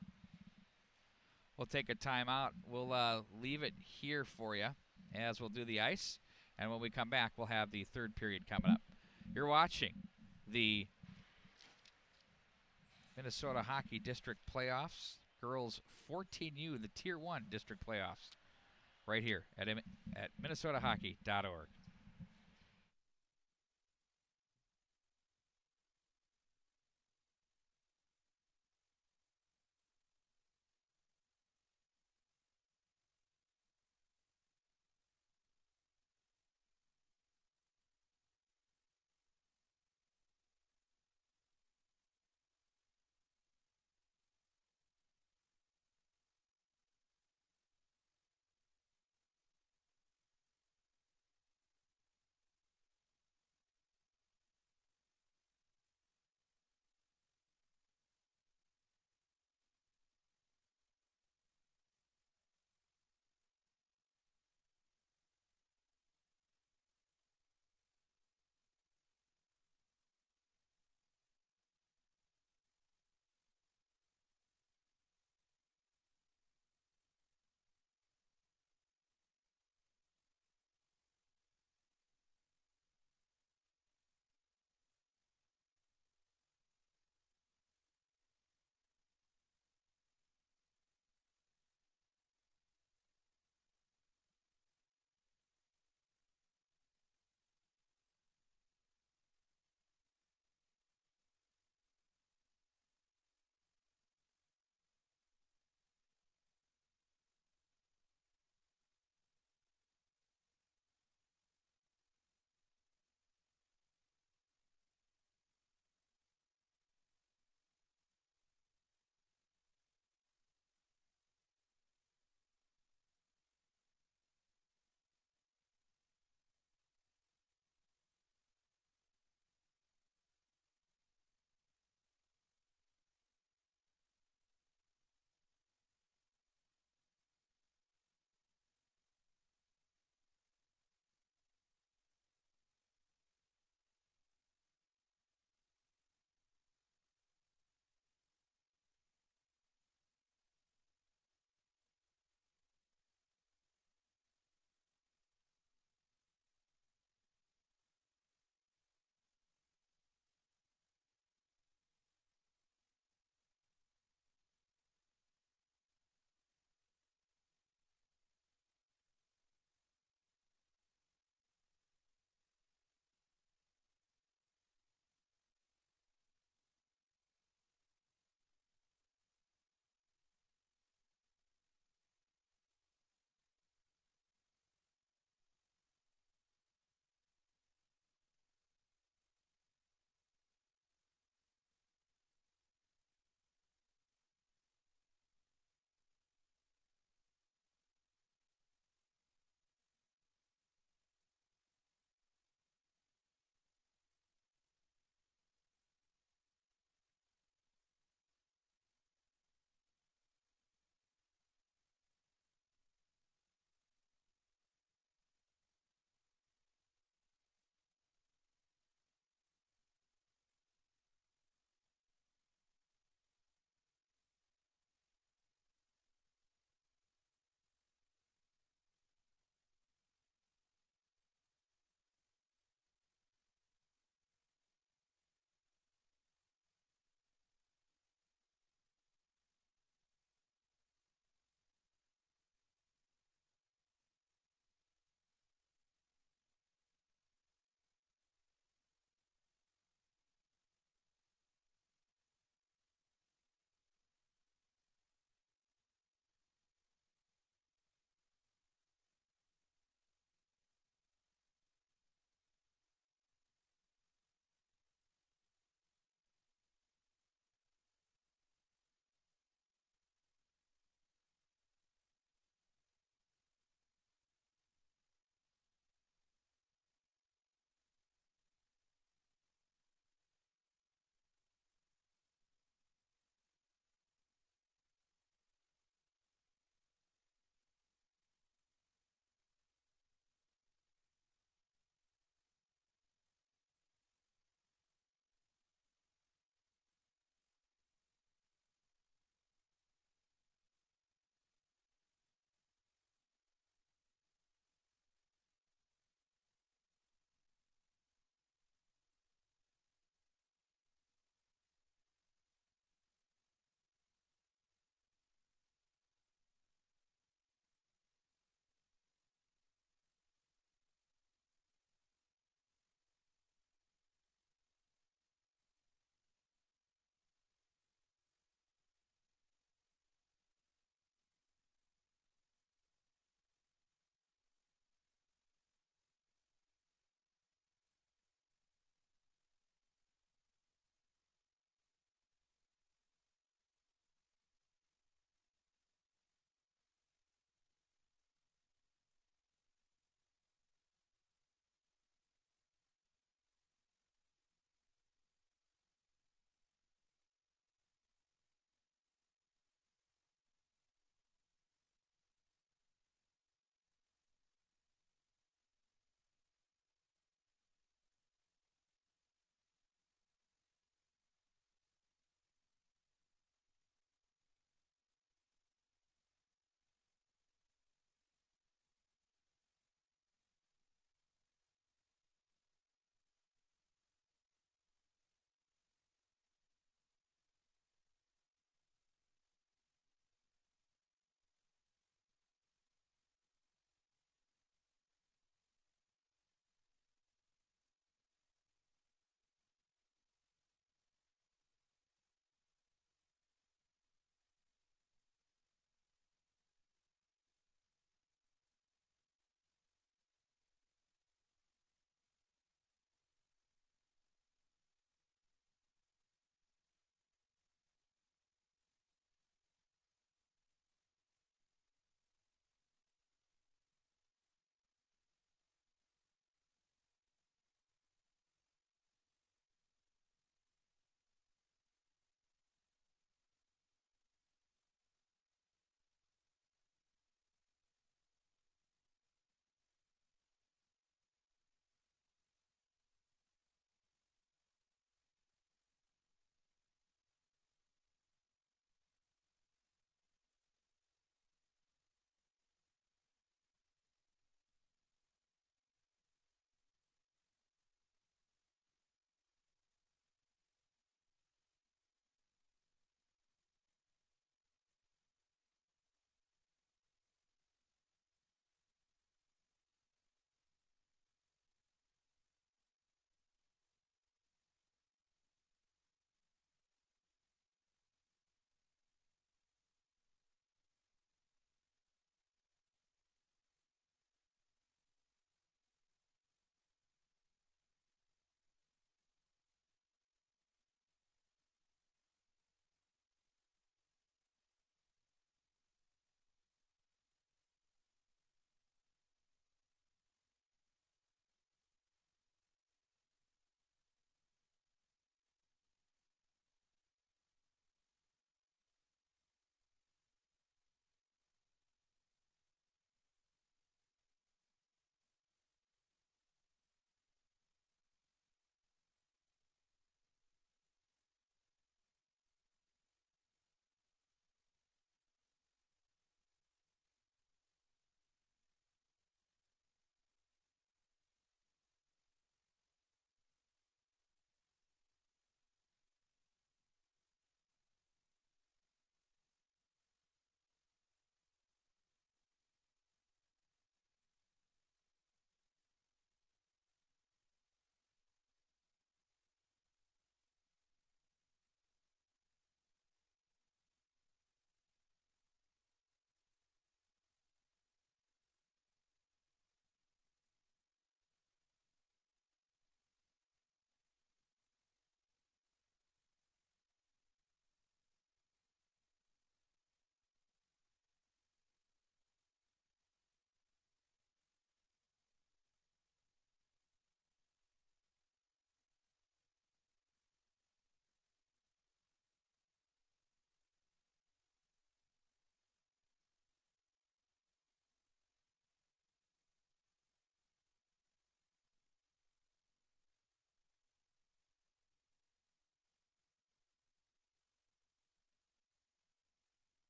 [SPEAKER 1] We'll take a timeout. We'll leave it here for you as we'll do the ice. And when we come back, we'll have the third period coming up. You're watching the Minnesota Hockey District Playoffs, Girls 14U, the Tier 1 District Playoffs, right here at minnesotahockey.org.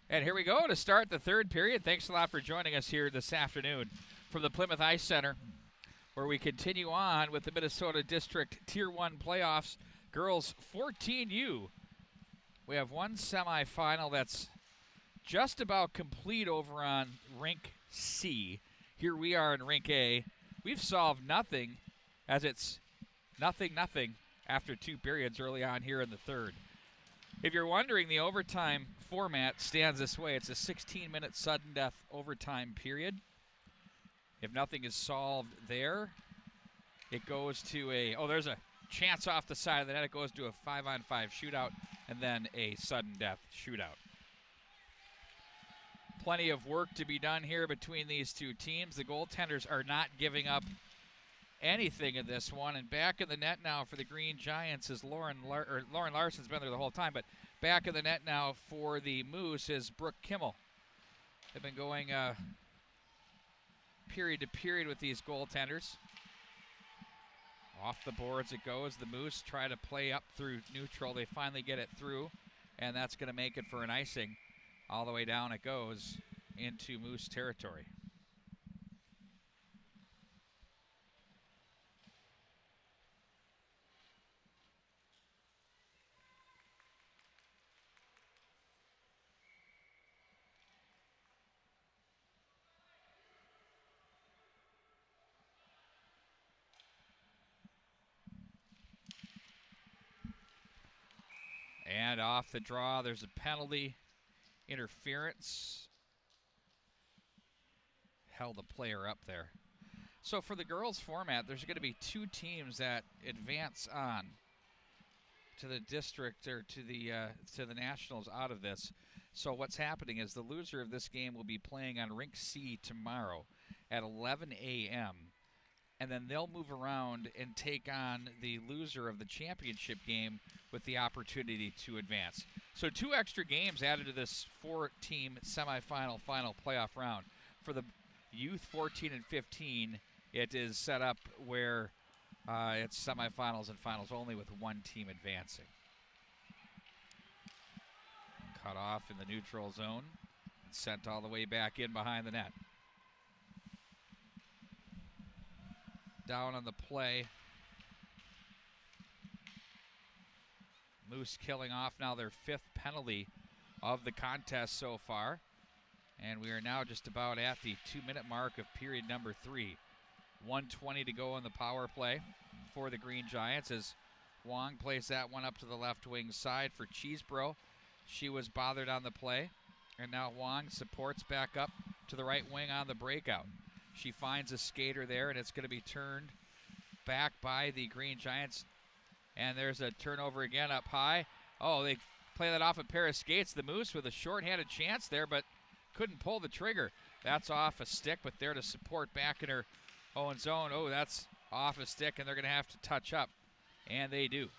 [SPEAKER 1] And here we go to start the third period. Thanks a lot for joining us here this afternoon from the Plymouth Ice Center, where we continue on with the Minnesota District Tier 1 playoffs. Girls 14U. We have one semifinal that's just about complete over on Rink C. Here we are in Rink A. We've solved nothing, as it's nothing after two periods early on here in the third. If you're wondering, the overtime format stands this way. It's a 16-minute sudden death overtime period. If nothing is solved there, it goes to there's a chance off the side of the net. It goes to a 5-on-5 shootout and then a sudden death shootout. Plenty of work to be done here between these two teams. The goaltenders are not giving up anything in this one, and back in the net now for the Green Giants is Lauren Larson's been there the whole time, but back in the net now for the Moose is Brooke Kimmel. They've been going period to period with these goaltenders. Off the boards it goes. The Moose try to play up through neutral. They finally get it through, and that's going to make it for an icing. All the way down it goes into Moose territory. And off the draw, there's a penalty. Interference. Held a player up there. So for the girls format, there's going to be two teams that advance on to the district or to the nationals out of this. So what's happening is the loser of this game will be playing on Rink C tomorrow at 11 a.m. And then they'll move around and take on the loser of the championship game with the opportunity to advance. So two extra games added to this four-team semifinal final playoff round. For the youth 14 and 15, it is set up where it's semifinals and finals only with one team advancing. Cut off in the neutral zone and sent all the way back in behind the net. Down on the play. Moose killing off now their fifth penalty of the contest so far. And we are now just about at the 2-minute mark of period number 3. 1:20 to go on the power play for the Green Giants as Wong plays that one up to the left wing side for Cheesebro. She was bothered on the play. And now Wong supports back up to the right wing on the breakout. She finds a skater there, and it's going to be turned back by the Green Giants. And there's a turnover again up high. Oh, they play that off a pair of skates. The Moose with a shorthanded chance there, but couldn't pull the trigger. That's off a stick, but there to support back in her own zone. Oh, that's off a stick, and they're going to have to touch up. And they do.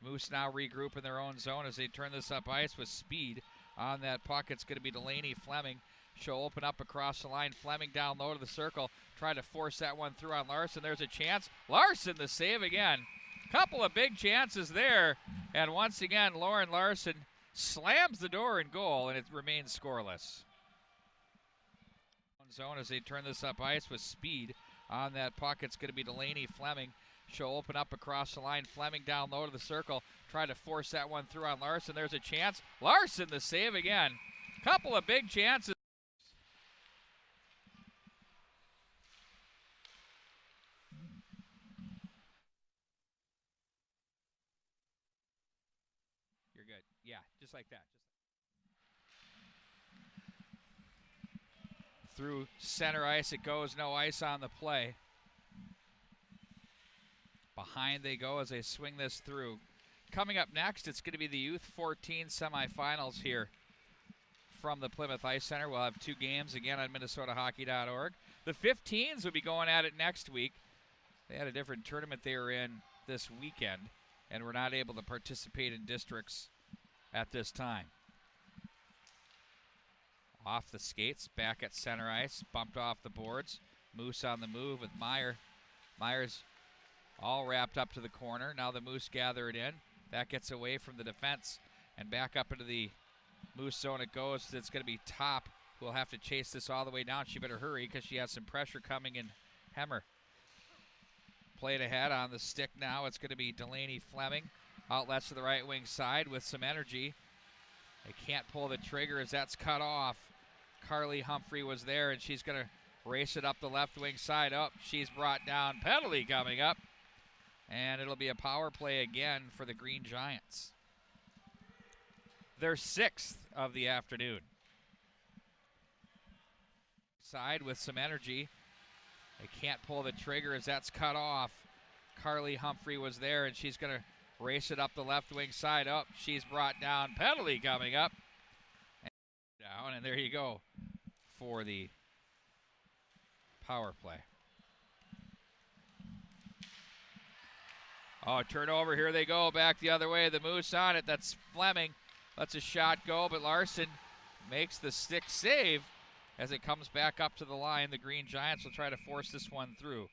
[SPEAKER 1] Moose now regroup in their own zone as they turn this up ice with speed on that puck. It's going to be Delaney Fleming. She'll open up across the line. Fleming down low to the circle. Try to force that one through on Larson. There's a chance. Larson the save again. Couple of big chances there. And once again, Lauren Larson slams the door in goal, and it remains scoreless. Zone as they turn this up ice with speed on that puck. It's going to be Delaney Fleming. She'll open up across the line. Fleming down low to the circle. Try to force that one through on Larson. There's a chance. Larson the save again. Couple of big chances. You're good. Yeah, just like that. Through center ice it goes. No ice on the play. Behind they go as they swing this through. Coming up next, it's going to be the Youth 14 semifinals here from the Plymouth Ice Center. We'll have two games again on MinnesotaHockey.org. The 15s will be going at it next week. They had a different tournament they were in this weekend and were not able to participate in districts at this time. Off the skates, back at center ice, bumped off the boards. Moose on the move with Meyer. Meyer's all wrapped up to the corner. Now the Moose gather it in. That gets away from the defense and back up into the Moose zone it goes. It's going to be Top who will have to chase this all the way down. She better hurry because she has some pressure coming in. Hemmer played ahead on the stick now. It's going to be Delaney Fleming. Outlets to the right wing side with some energy. They can't pull the trigger as that's cut off. Carly Humphrey was there, and she's going to race it up the left wing side. Up, she's brought down. Penalty coming up. And it'll be a power play again for the Green Giants. Their 6th of the afternoon. Side with some energy. They can't pull the trigger as that's cut off. Carly Humphrey was there, and she's going to race it up the left wing side. Up, she's brought down. Penalty coming up. Down, and there you go for the power play. Oh, turnover. Here they go. Back the other way. The Moose on it. That's Fleming. Lets a shot go, but Larson makes the stick save as it comes back up to the line. The Green Giants will try to force this one through,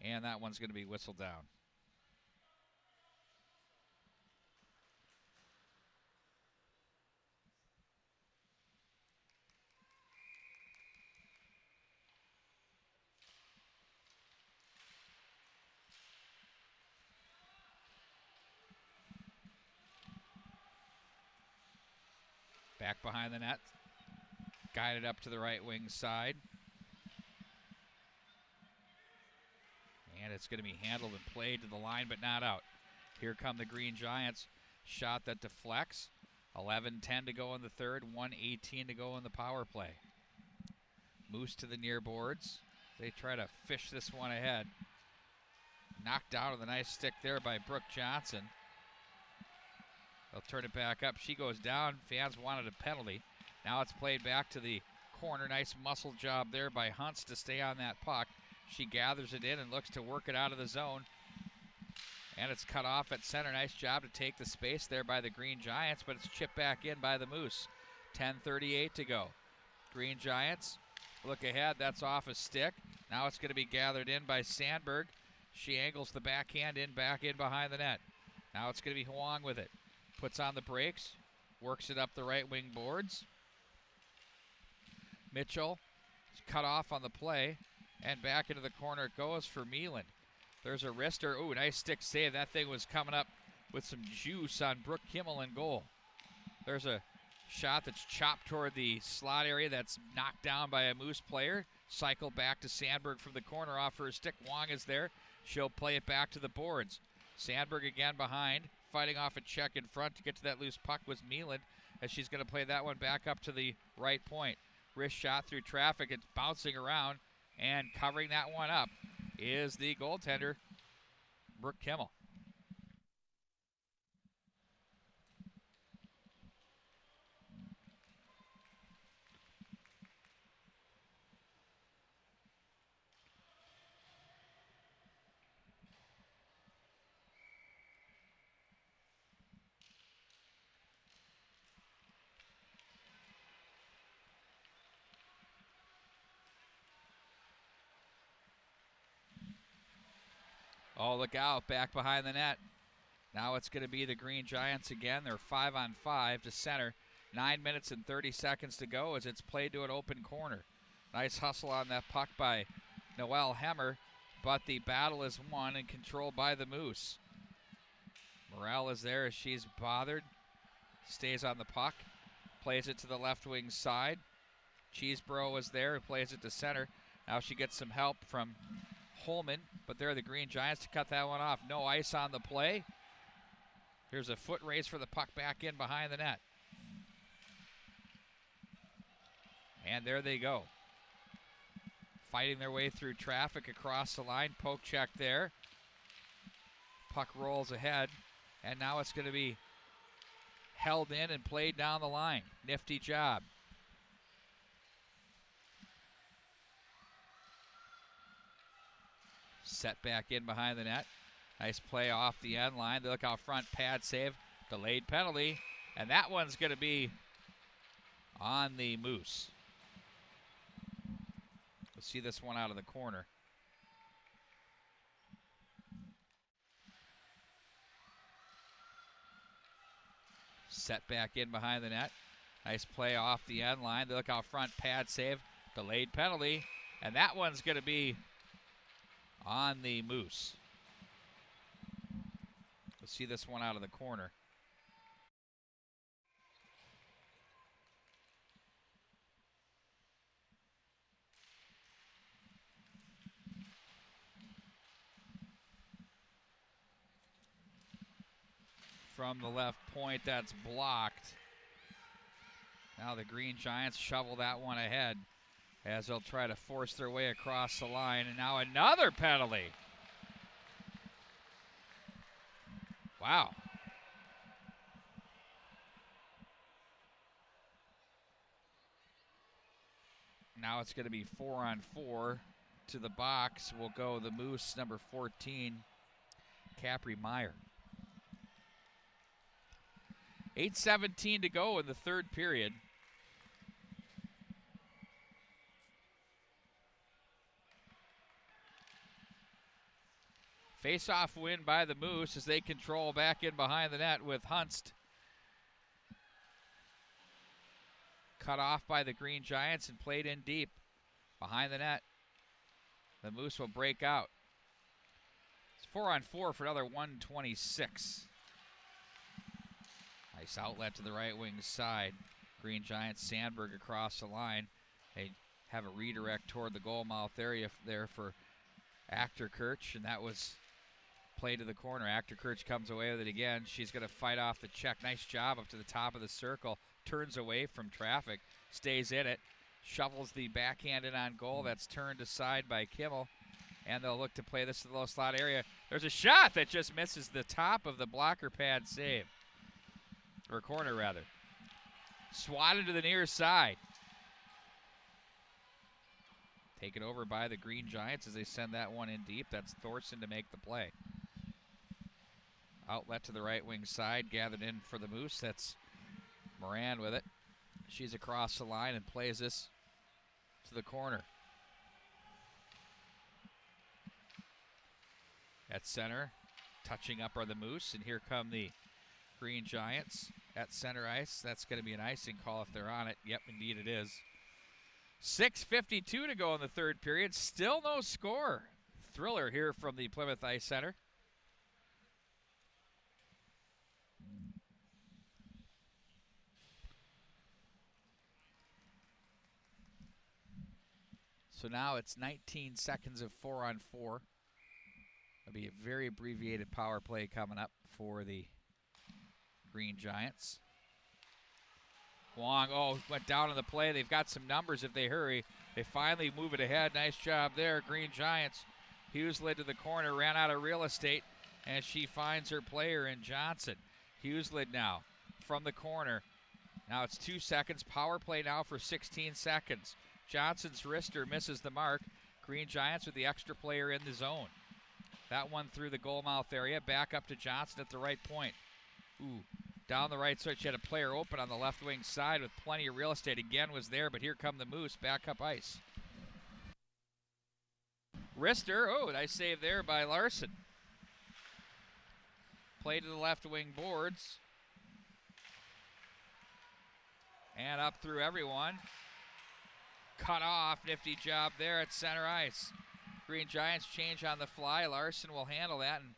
[SPEAKER 1] and that one's going to be whistled down. Back behind the net. Guided up to the right wing side. And it's going to be handled and played to the line, but not out. Here come the Green Giants. Shot that deflects. 11-10 to go in the third. 1:18 to go in the power play. Moose to the near boards. They try to fish this one ahead. Knocked out of the nice stick there by Brooke Johnson. They'll turn it back up. She goes down. Fans wanted a penalty. Now it's played back to the corner. Nice muscle job there by Hunts to stay on that puck. She gathers it in and looks to work it out of the zone. And it's cut off at center. Nice job to take the space there by the Green Giants, but it's chipped back in by the Moose. 10:38 to go. Green Giants look ahead. That's off a stick. Now it's going to be gathered in by Sandberg. She angles the backhand in, back in behind the net. Now it's going to be Huang with it. Puts on the brakes, works it up the right wing boards. Mitchell cut off on the play, and back into the corner it goes for Meelan. There's a wrister. Ooh, nice stick save. That thing was coming up with some juice on Brooke Kimmel in goal. There's a shot that's chopped toward the slot area that's knocked down by a Moose player. Cycle back to Sandberg from the corner off her stick. Wong is there. She'll play it back to the boards. Sandberg again behind. Fighting off a check in front to get to that loose puck was Meelan, as she's going to play that one back up to the right point. Wrist shot through traffic. It's bouncing around, and covering that one up is the goaltender, Brooke Kimmel. Oh, look out, back behind the net. Now it's going to be the Green Giants again. They're 5-on-5 to center. 9 minutes and 30 seconds to go as it's played to an open corner. Nice hustle on that puck by Noelle Hemmer, but the battle is won and controlled by the Moose. Morrell is there as she's bothered. Stays on the puck. Plays it to the left wing side. Cheeseborough is there, who plays it to center. Now she gets some help from Holman, but there are the Green Giants to cut that one off. No ice on the play. Here's a foot race for the puck back in behind the net. And there they go. Fighting their way through traffic across the line. Poke check there. Puck rolls ahead. And now it's going to be held in and played down the line. Nifty job. Set back in behind the net. Nice play off the end line. They look out front. Pad save. Delayed penalty. And that one's going to be on the Moose. Let's see this one out of the corner. Set back in behind the net. Nice play off the end line. They look out front, pad save, delayed penalty, and that one's going to be on the Moose. We'll see this one out of the corner. From the left point, that's blocked. Now the Green Giants shovel that one ahead as they'll try to force their way across the line. And now another penalty. Wow. Now it's going to be 4-on-4. To the box will go the Moose, number 14, Capri Meyer. 8:17 to go in the third period. Face-off win by the Moose as they control back in behind the net with Hunst. Cut off by the Green Giants and played in deep behind the net. The Moose will break out. It's 4-on-4 for another 126. Nice outlet to the right wing side. Green Giants, Sandberg across the line. They have a redirect toward the goal mouth area there for Achterkirch, and that was play to the corner. Achterkirch comes away with it again. She's going to fight off the check. Nice job up to the top of the circle. Turns away from traffic, stays in it, shovels the backhand in on goal. That's turned aside by Kimmel, and they'll look to play this to the low slot area. There's a shot that just misses the top of the blocker pad save. Or corner, rather. Swatted to the near side. Taken over by the Green Giants as they send that one in deep. That's Thorson to make the play. Outlet to the right wing side, gathered in for the Moose. That's Moran with it. She's across the line and plays this to the corner. At center, touching up are the Moose, and here come the Green Giants at center ice. That's going to be an icing call if they're on it. Yep, indeed it is. 6:52 to go in the third period. Still no score. Thriller here from the Plymouth Ice Center. So now it's 19 seconds of 4-on-4. There'll be a very abbreviated power play coming up for the Green Giants. Wong, went down on the play. They've got some numbers if they hurry. They finally move it ahead. Nice job there, Green Giants. Hughes led to the corner, ran out of real estate, and she finds her player in Johnson. Hughes led now from the corner. Now it's 2 seconds. Power play now for 16 seconds. Johnson's wrister misses the mark. Green Giants with the extra player in the zone. That one through the goal mouth area. Back up to Johnson at the right point. Down the right side, she had a player open on the left wing side with plenty of real estate. Again was there, but here come the Moose back up ice. Wrister, nice save there by Larson. Play to the left wing boards. And up through everyone. Cut off, nifty job there at center ice. Green Giants change on the fly. Larson will handle that and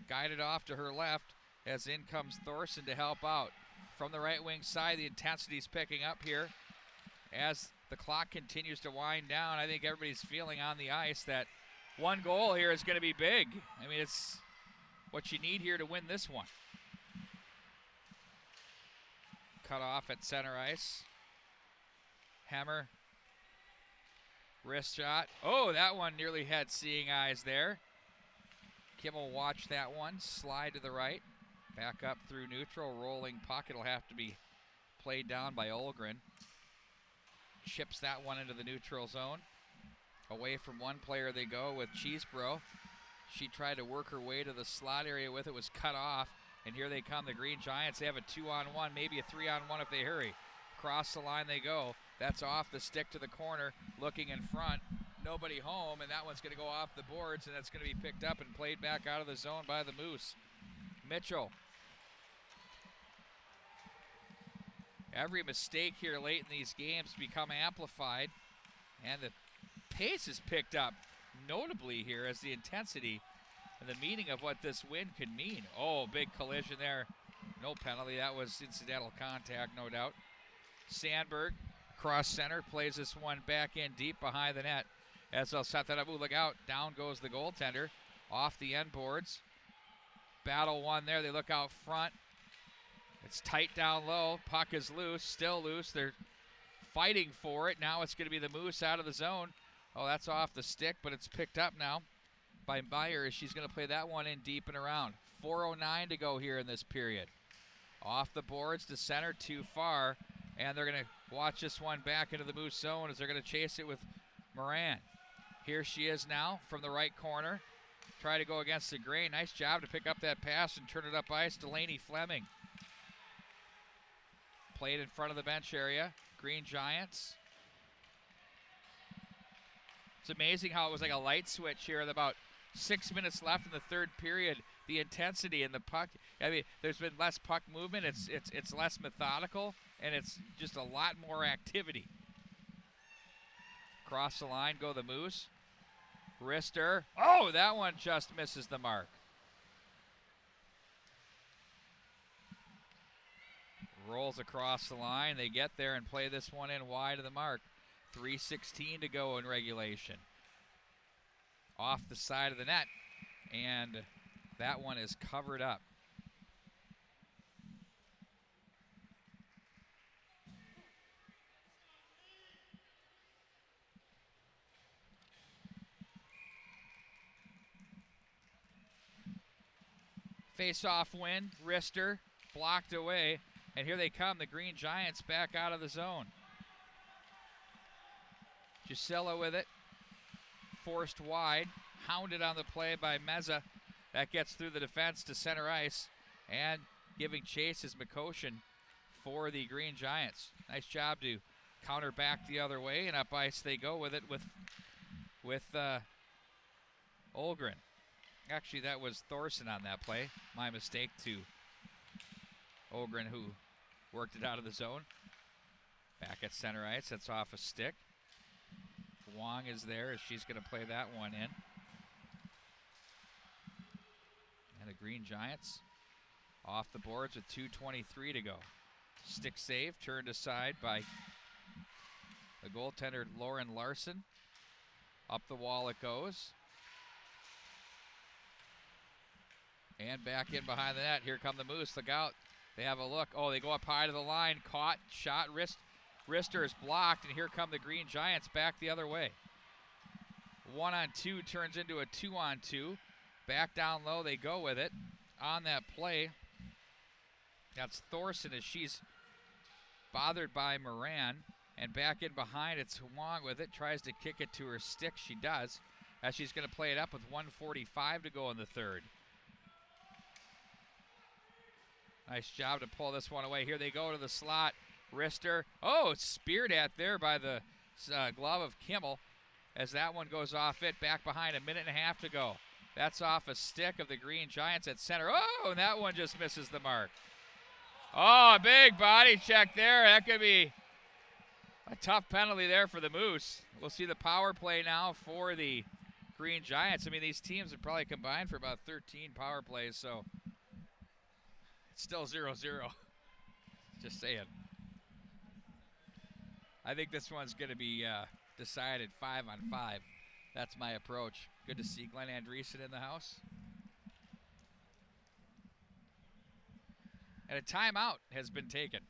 [SPEAKER 1] guide it off to her left. As in comes Thorson to help out. From the right wing side, the intensity's picking up here. As the clock continues to wind down, I think everybody's feeling on the ice that one goal here is going to be big. I mean, it's what you need here to win this one. Cut off at center ice. Hammer. Wrist shot. That one nearly had seeing eyes there. Kimmel watched that one. Slide to the right. Back up through neutral, rolling puck. It'll have to be played down by Olgren. Chips that one into the neutral zone. Away from one player they go with Cheesebro. She tried to work her way to the slot area with it, was cut off. And here they come, the Green Giants. They have a 2-on-1, maybe a 3-on-1 if they hurry. Across the line they go. That's off the stick to the corner, looking in front. Nobody home, and that one's going to go off the boards, and that's going to be picked up and played back out of the zone by the Moose. Mitchell. Every mistake here late in these games become amplified, and the pace is picked up notably here as the intensity and the meaning of what this win could mean. Oh, big collision there. No penalty. That was incidental contact, no doubt. Sandberg, cross center, plays this one back in deep behind the net. As they'll set that up, ooh, look out. Down goes the goaltender. Off the end boards. Battle one there. They look out front. It's tight down low. Puck is loose, still loose. They're fighting for it. Now it's going to be the Moose out of the zone. Oh, that's off the stick, but it's picked up now by Meyer. She's going to play that one in deep and around. 4:09 to go here in this period. Off the boards to center, too far, and they're going to watch this one back into the Moose zone as they're going to chase it with Moran. Here she is now from the right corner. Try to go against the grain. Nice job to pick up that pass and turn it up ice. Delaney Fleming. Played in front of the bench area. Green Giants. It's amazing how it was like a light switch here with about 6 minutes left in the third period. The intensity in the puck. I mean, there's been less puck movement. It's less methodical, and it's just a lot more activity. Cross the line, go the Moose. Rister. Oh, that one just misses the mark. Rolls across the line. They get there and play this one in wide of the mark. 3:16 to go in regulation. Off the side of the net, and that one is covered up. Face-off win. Rister blocked away, and here they come, the Green Giants back out of the zone. Gisela with it, forced wide, hounded on the play by Meza. That gets through the defense to center ice, and giving chase is Mikoshin for the Green Giants. Nice job to counter back the other way, and up ice they go with it with Olgren. Actually, that was Thorson on that play. My mistake to Olgren, who worked it out of the zone. Back at center ice, that's off a stick. Wong is there as she's going to play that one in. And the Green Giants off the boards with 2:23 to go. Stick save turned aside by the goaltender Lauren Larson. Up the wall it goes. And back in behind the net. Here come the Moose. Look out. They have a look. Oh, they go up high to the line. Caught, shot, wrister is blocked, and here come the Green Giants back the other way. 1-on-2 turns into a 2-on-2. Back down low, they go with it. On that play, that's Thorson as she's bothered by Moran. And back in behind, it's Wong with it. Tries to kick it to her stick. She does, as she's going to play it up with 1:45 to go in the third. Nice job to pull this one away. Here they go to the slot. Rister. Oh, speared at there by the glove of Kimmel as that one goes off it. Back behind, a minute and a half to go. That's off a stick of the Green Giants at center. Oh, and that one just misses the mark. Oh, a big body check there. That could be a tough penalty there for the Moose. We'll see the power play now for the Green Giants. I mean, these teams have probably combined for about 13 power plays, so it's still 0-0. Just saying. I think this one's going to be decided 5-on-5. That's my approach. Good to see Glenn Andreessen in the house. And a timeout has been taken.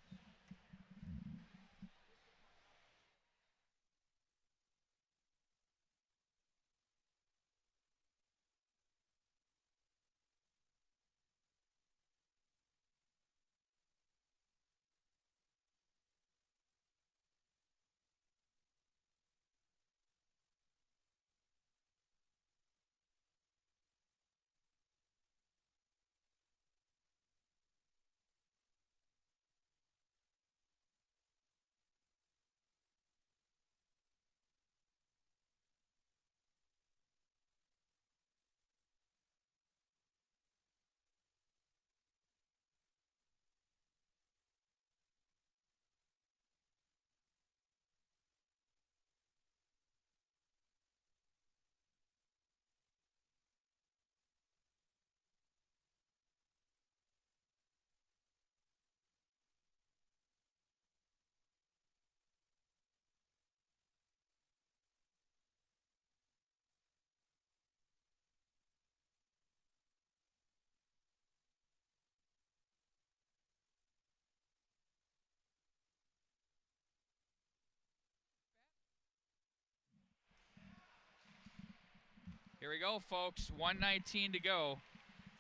[SPEAKER 1] Here we go, folks. 1:19 to go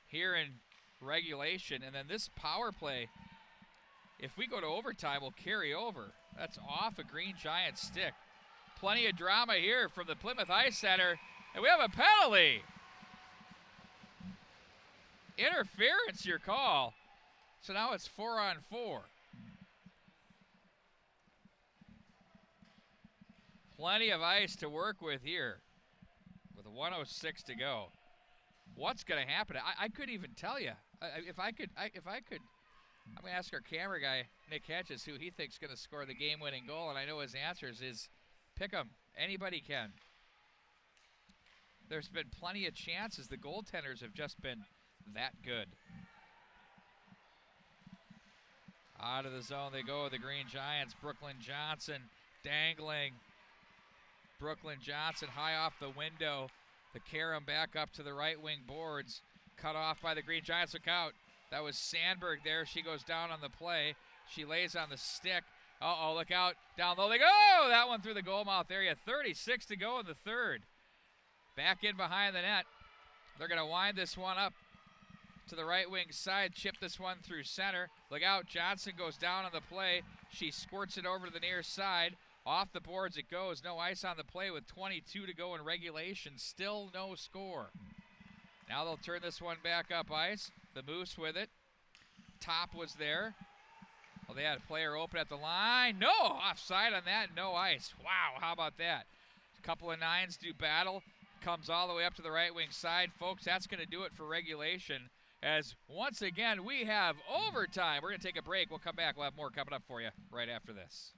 [SPEAKER 1] here in regulation. And then this power play, if we go to overtime, will carry over. That's off a Green Giant stick. Plenty of drama here from the Plymouth Ice Center. And we have a penalty. Interference, your call. So now it's 4-on-4. Plenty of ice to work with here with 1:06 to go. What's going to happen? I couldn't even tell you. If I could, I'm going to ask our camera guy, Nick Hedges, who he thinks is going to score the game-winning goal, and I know his answers is pick 'em. Anybody can. There's been plenty of chances. The goaltenders have just been that good. Out of the zone they go, the Green Giants. Brooklyn Johnson dangling. Brooklyn Johnson high off the window. The carom back up to the right wing boards. Cut off by the Green Giants. Look out. That was Sandberg there. She goes down on the play. She lays on the stick. Uh-oh, look out. Down low they go. That one through the goal mouth area. 36 to go in the third. Back in behind the net. They're going to wind this one up to the right wing side. Chip this one through center. Look out. Johnson goes down on the play. She squirts it over to the near side. Off the boards it goes. No ice on the play with 22 to go in regulation. Still no score. Now they'll turn this one back up ice. The Moose with it. Top was there. Well, they had a player open at the line. No, offside on that. No ice. Wow, how about that? A couple of nines do battle. Comes all the way up to the right wing side. Folks, that's going to do it for regulation. As once again, we have overtime. We're going to take a break. We'll come back. We'll have more coming up for you right after this.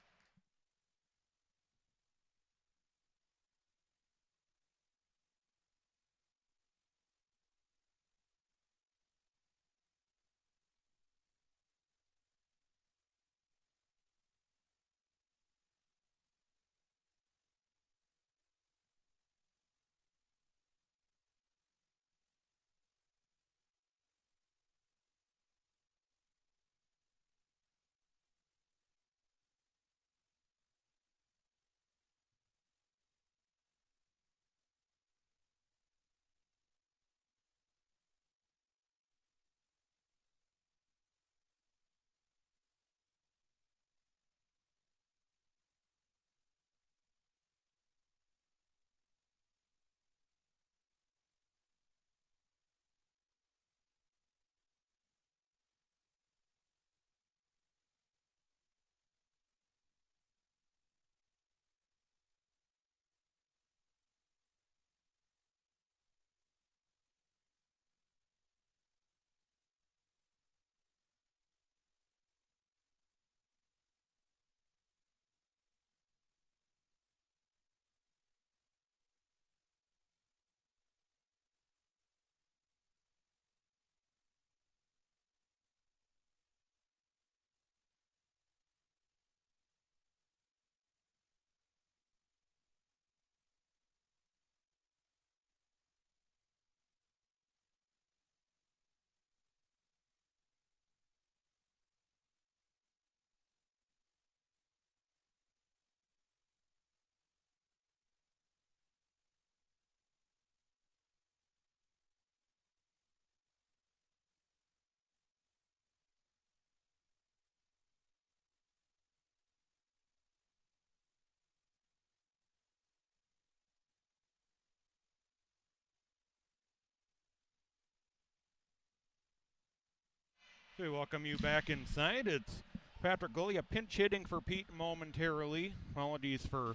[SPEAKER 2] We welcome you back inside. It's Patrick Gullia pinch hitting for Pete momentarily. Apologies for,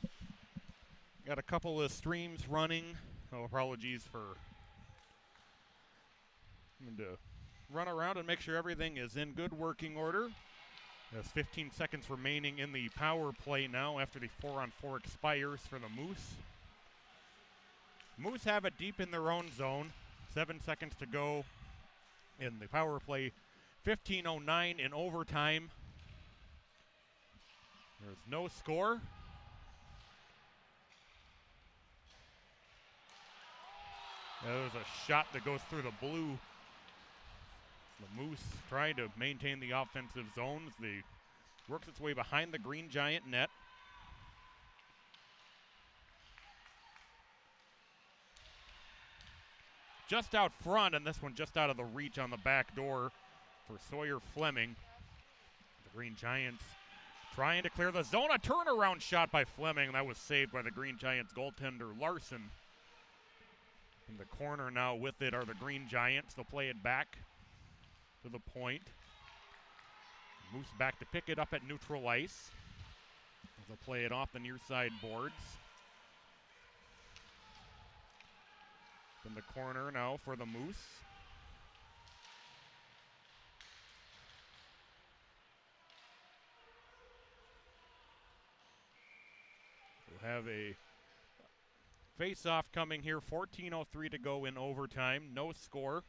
[SPEAKER 2] got a couple of streams running. Oh, apologies for having to run around and make sure everything is in good working order. There's 15 seconds remaining in the power play now after the 4-on-4 expires for the Moose. Moose have it deep in their own zone. 7 seconds to go in the power play. 15:09 in overtime. There's no score. There's a shot that goes through the blue. The Moose trying to maintain the offensive zones. They works its way behind the Green Giant net. just out front, and this one just out of the reach on the back door for Sawyer Fleming. The Green Giants trying to clear the zone. A turnaround shot by Fleming. That was saved by the Green Giants goaltender Larson. In the corner now with it are the Green Giants. They'll play it back to the point. Moose back to pick it up at neutral ice. They'll play it off the near side boards. In the corner now for the Moose. We'll have a face-off coming here. 14:03 to go in overtime. No score.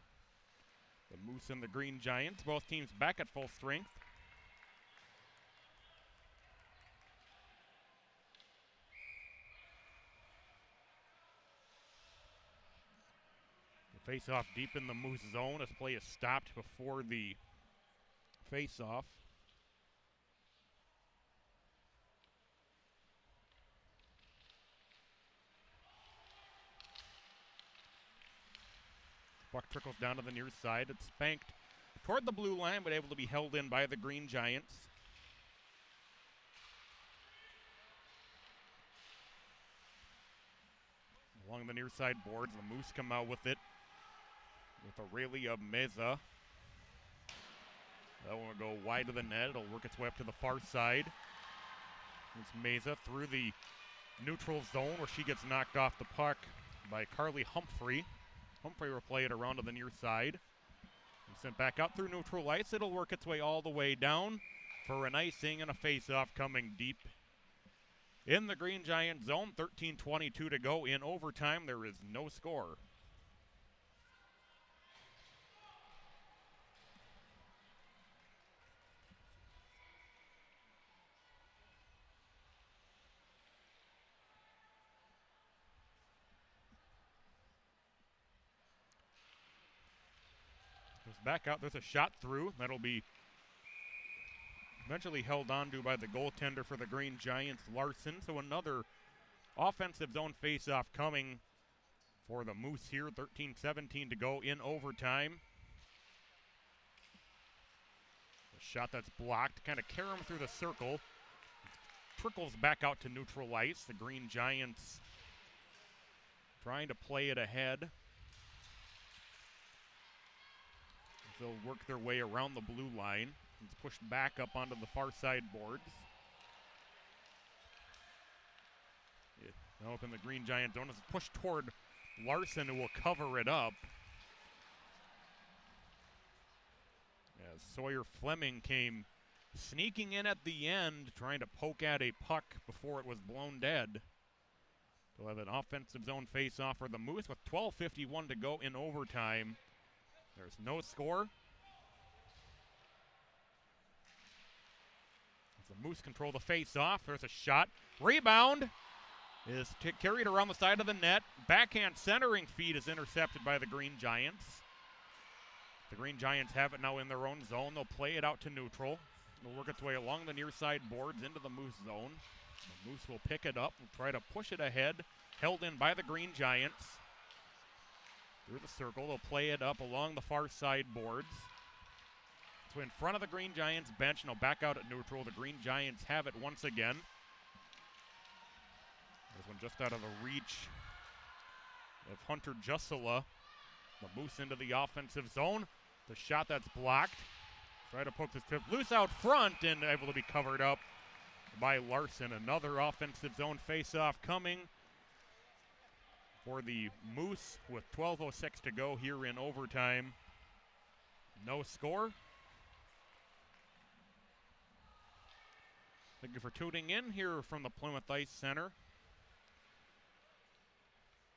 [SPEAKER 2] The Moose and the Green Giants, both teams back at full strength. The face-off deep in the Moose zone as play is stopped before the face-off. Puck trickles down to the near side. It's spanked toward the blue line, but able to be held in by the Green Giants. Along the near side boards, the Moose come out with it with Aurelia Meza. That one will go wide of the net. It'll work its way up to the far side. It's Meza through the neutral zone where she gets knocked off the puck by Carly Humphrey. Humphrey will play it around to the near side. And sent back out through neutral ice. It'll work its way all the way down for an icing and a face-off coming deep in the Green Giant zone. 13:22 to go in overtime. There is no score. Back out, there's a shot through. That'll be eventually held on to by the goaltender for the Green Giants, Larson. So another offensive zone face-off coming for the Moose here. 13:17 to go in overtime. A shot that's blocked, kind of carry him through the circle. Trickles back out to neutral ice. The Green Giants trying to play it ahead. They'll work their way around the blue line. It's pushed back up onto the far side boards. Now up in the Green Giant zone. It's pushed toward Larson, who will cover it up. As Sawyer Fleming came sneaking in at the end, trying to poke at a puck before it was blown dead. They'll have an offensive zone face-off for the Moose with 12:51 to go in overtime. There's no score. As the Moose control the face-off, there's a shot. Rebound is carried around the side of the net. Backhand centering feed is intercepted by the Green Giants. The Green Giants have it now in their own zone. They'll play it out to neutral. It'll work its way along the near side boards into the Moose zone. The Moose will pick it up and try to push it ahead. Held in by the Green Giants. Through the circle, they'll play it up along the far side boards. So in front of the Green Giants bench, and they'll back out at neutral. The Green Giants have it once again. This one just out of the reach of Hunter Jussela. The Moose into the offensive zone. The shot that's blocked. Try to poke this tip loose out front and able to be covered up by Larson. Another offensive zone face-off coming for the Moose with 12:06 to go here in overtime. No score. Thank you for tuning in here from the Plymouth Ice Center.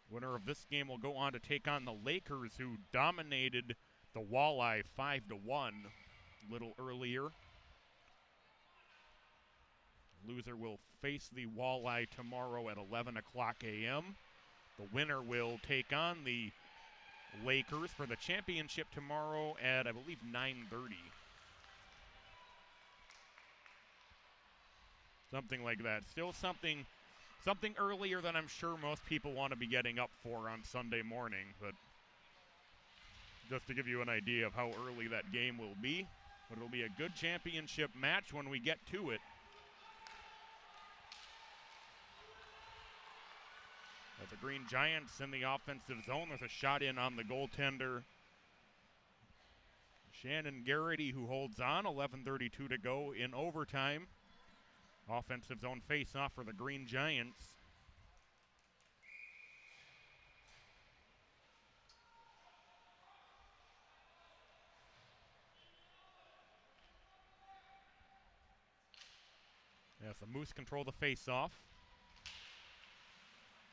[SPEAKER 2] Winner of this game will go on to take on the Lakers, who dominated the Walleye 5-1 a little earlier. Loser will face the Walleye tomorrow at 11 o'clock a.m. The winner will take on the Lakers for the championship tomorrow at, I believe, 9:30. Something like that. Still something earlier than I'm sure most people want to be getting up for on Sunday morning, but just to give you an idea of how early that game will be. But it'll be a good championship match when we get to it. As the Green Giants in the offensive zone, there's a shot in on the goaltender, Shannon Garrity, who holds on. 11:32 to go in overtime. Offensive zone face-off for the Green Giants. Yes, the Moose control the face-off.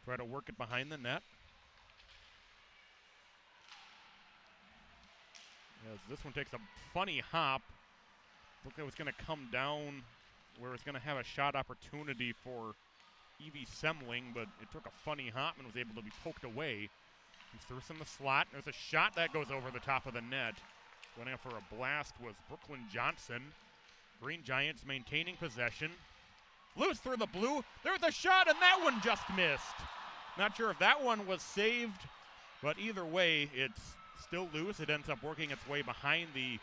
[SPEAKER 2] Try to work it behind the net. As this one takes a funny hop. Looked like it was going to come down where it's going to have a shot opportunity for Evie Semling, but it took a funny hop and was able to be poked away. He's through in the slot. There's a shot that goes over the top of the net. Going out for a blast was Brooklyn Johnson. Green Giants maintaining possession. Loose through the blue. There's a shot, and that one just missed. Not sure if that one was saved, but either way, it's still loose. It ends up working its way behind the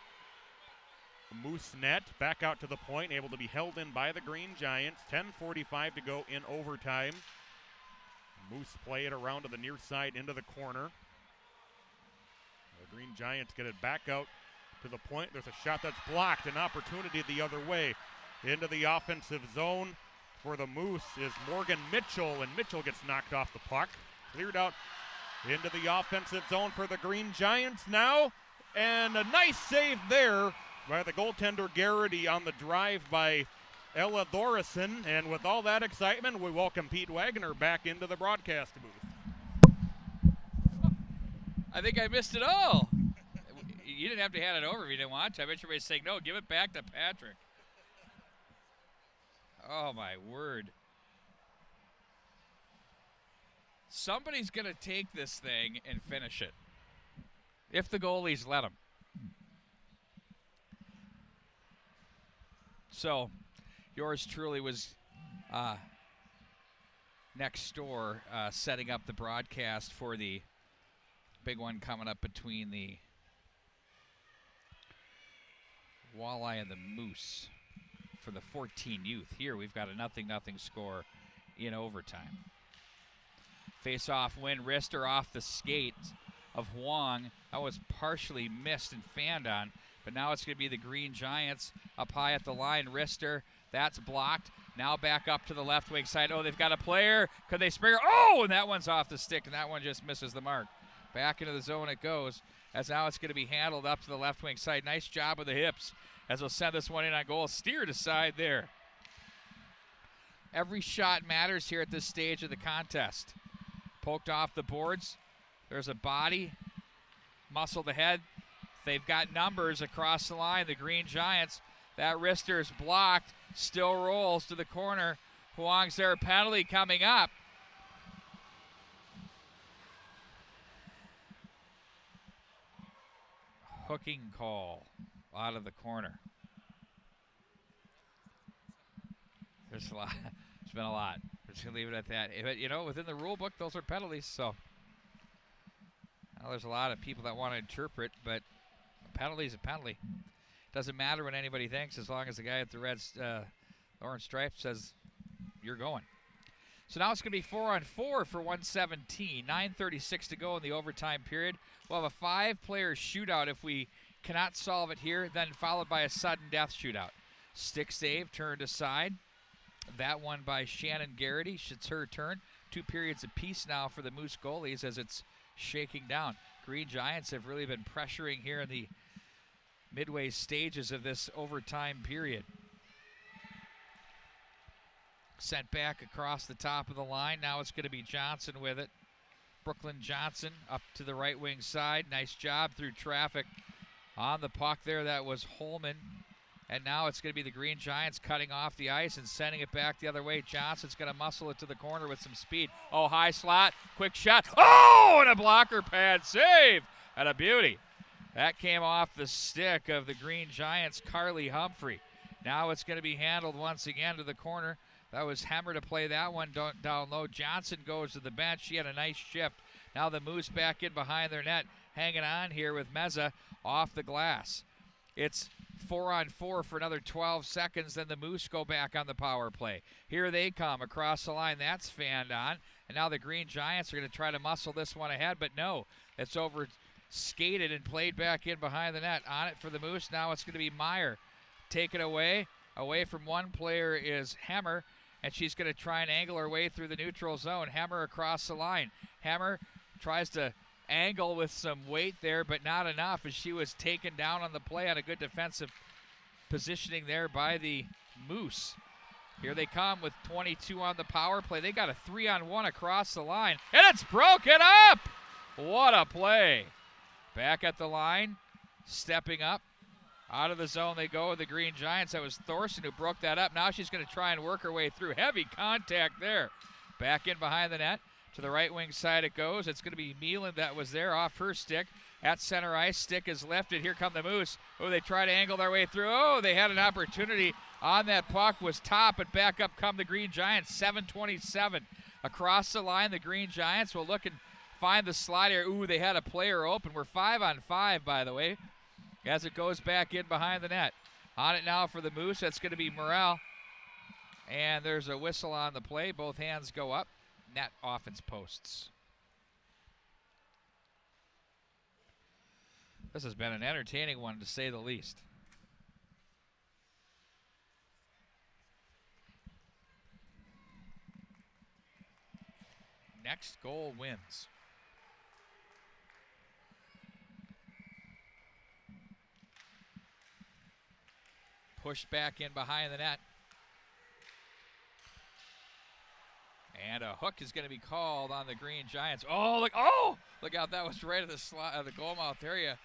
[SPEAKER 2] Moose net, back out to the point, able to be held in by the Green Giants. 10:45 to go in overtime. Moose play it around to the near side into the corner. The Green Giants get it back out to the point. There's a shot that's blocked, an opportunity the other way. Into the offensive zone for the Moose is Morgan Mitchell, and Mitchell gets knocked off the puck. Cleared out into the offensive zone for the Green Giants now, and a nice save there by the goaltender Garrity on the drive by Ella Thoresen. And with all that excitement, we welcome Pete Wagner back into the broadcast booth.
[SPEAKER 1] I think I missed it all. You didn't have to hand it over if you didn't want to. I bet everybody's saying, no, give it back to Patrick. Oh, my word. Somebody's going to take this thing and finish it, if the goalies let them. So, yours truly was next door setting up the broadcast for the big one coming up between the Walleye and the Moose for the 14 youth. Here we've got a 0-0 score in overtime. Face-off win, wrister off the skates of Huang. That was partially missed and fanned on, but now it's going to be the Green Giants up high at the line. Wrister, that's blocked. Now back up to the left wing side. Oh, they've got a player. Could they spring? Oh, and that one's off the stick, and that one just misses the mark. Back into the zone it goes, as now it's going to be handled up to the left wing side. Nice job with the hips, as they'll send this one in on goal. Steered aside there. Every shot matters here at this stage of the contest. Poked off the boards. There's a body. Muscled ahead. They've got numbers across the line. The Green Giants. That wrister is blocked. Still rolls to the corner. Huang's there. Penalty coming up. Hooking call out of the corner. There's a lot. There's been a lot. We're just going to leave it at that. But, you know, within the rule book, those are penalties. So, well, there's a lot of people that want to interpret, but a penalty is a penalty. Doesn't matter what anybody thinks as long as the guy at the orange stripe says you're going. So now it's going to be 4-on-4 for 117. 9:36 to go in the overtime period. We'll have a 5-player shootout if we cannot solve it here, then followed by a sudden death shootout. Stick save turned aside. That one by Shannon Garrity. It's her turn. 2 periods apiece now for the Moose goalies as it's shaking down. Green Giants have really been pressuring here in the midway stages of this overtime period. Sent back across the top of the line. Now it's going to be Johnson with it. Brooklyn Johnson up to the right wing side. Nice job through traffic on the puck there. That was Holman. And now it's going to be the Green Giants cutting off the ice and sending it back the other way. Johnson's going to muscle it to the corner with some speed. Oh, high slot, quick shot. Oh, and a blocker pad save. And a beauty. That came off the stick of the Green Giants, Carly Humphrey. Now it's going to be handled once again to the corner. That was Hemmer to play that one down low. Johnson goes to the bench. She had a nice shift Now the Moose back in behind their net, hanging on here with Meza off the glass. It's 4-on-4 for another 12 seconds, then the Moose go back on the power play. Here they come across the line. That's fanned on. And now the Green Giants are going to try to muscle this one ahead, but no. It's over skated and played back in behind the net. On it for the Moose. Now it's going to be Meyer. Take it away. Away from one player is Hemmer, and she's going to try and angle her way through the neutral zone. Hemmer across the line. Hemmer tries to angle with some weight there, but not enough as she was taken down on the play on a good defensive positioning there by the Moose. Here they come with 22 on the power play. They got a 3-on-1 across the line, and it's broken up! What a play. Back at the line, stepping up. Out of the zone they go with the Green Giants. That was Thorson who broke that up. Now she's going to try and work her way through. Heavy contact there. Back in behind the net. To the right wing side it goes. It's going to be Meelan that was there off her stick. At center ice, stick is lifted. Here come the Moose. Oh, they try to angle their way through. Oh, they had an opportunity on that puck. Was top, but back up come the Green Giants. 7:27 across the line. The Green Giants will look and find the slider. Ooh, they had a player open. We're 5-on-5, by the way, as it goes back in behind the net. On it now for the Moose. That's going to be Morrell. And there's a whistle on the play. Both hands go up. Net offense posts. This has been an entertaining one, to say the least. Next goal wins. Pushed back in behind the net. And a hook is going to be called on the Green Giants. Oh, look out. That was right at the goal mouth area.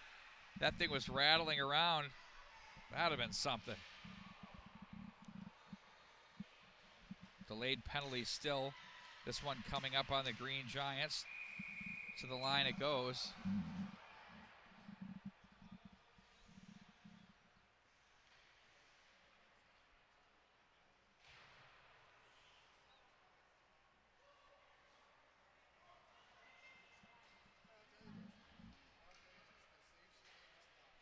[SPEAKER 1] That thing was rattling around. That would have been something. Delayed penalty still. This one coming up on the Green Giants. To the line it goes.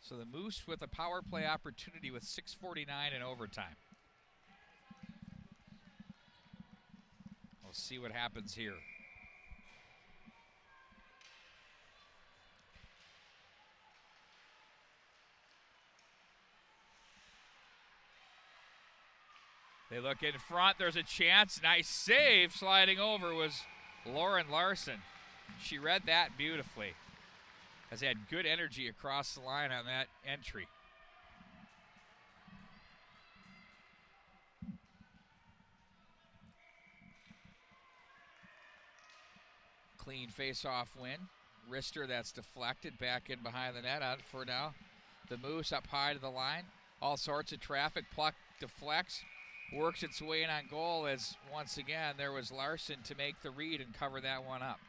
[SPEAKER 1] So the Moose with a power play opportunity with 6:49 in overtime. We'll see what happens here. They look in front. There's a chance. Nice save. Sliding over was Lauren Larson. She read that beautifully. Has had good energy across the line on that entry. Clean face-off win. Wrister, that's deflected back in behind the net. Out for now. The Moose up high to the line. All sorts of traffic. Puck deflects. Works its way in on goal as once again there was Larson to make the read and cover that one up.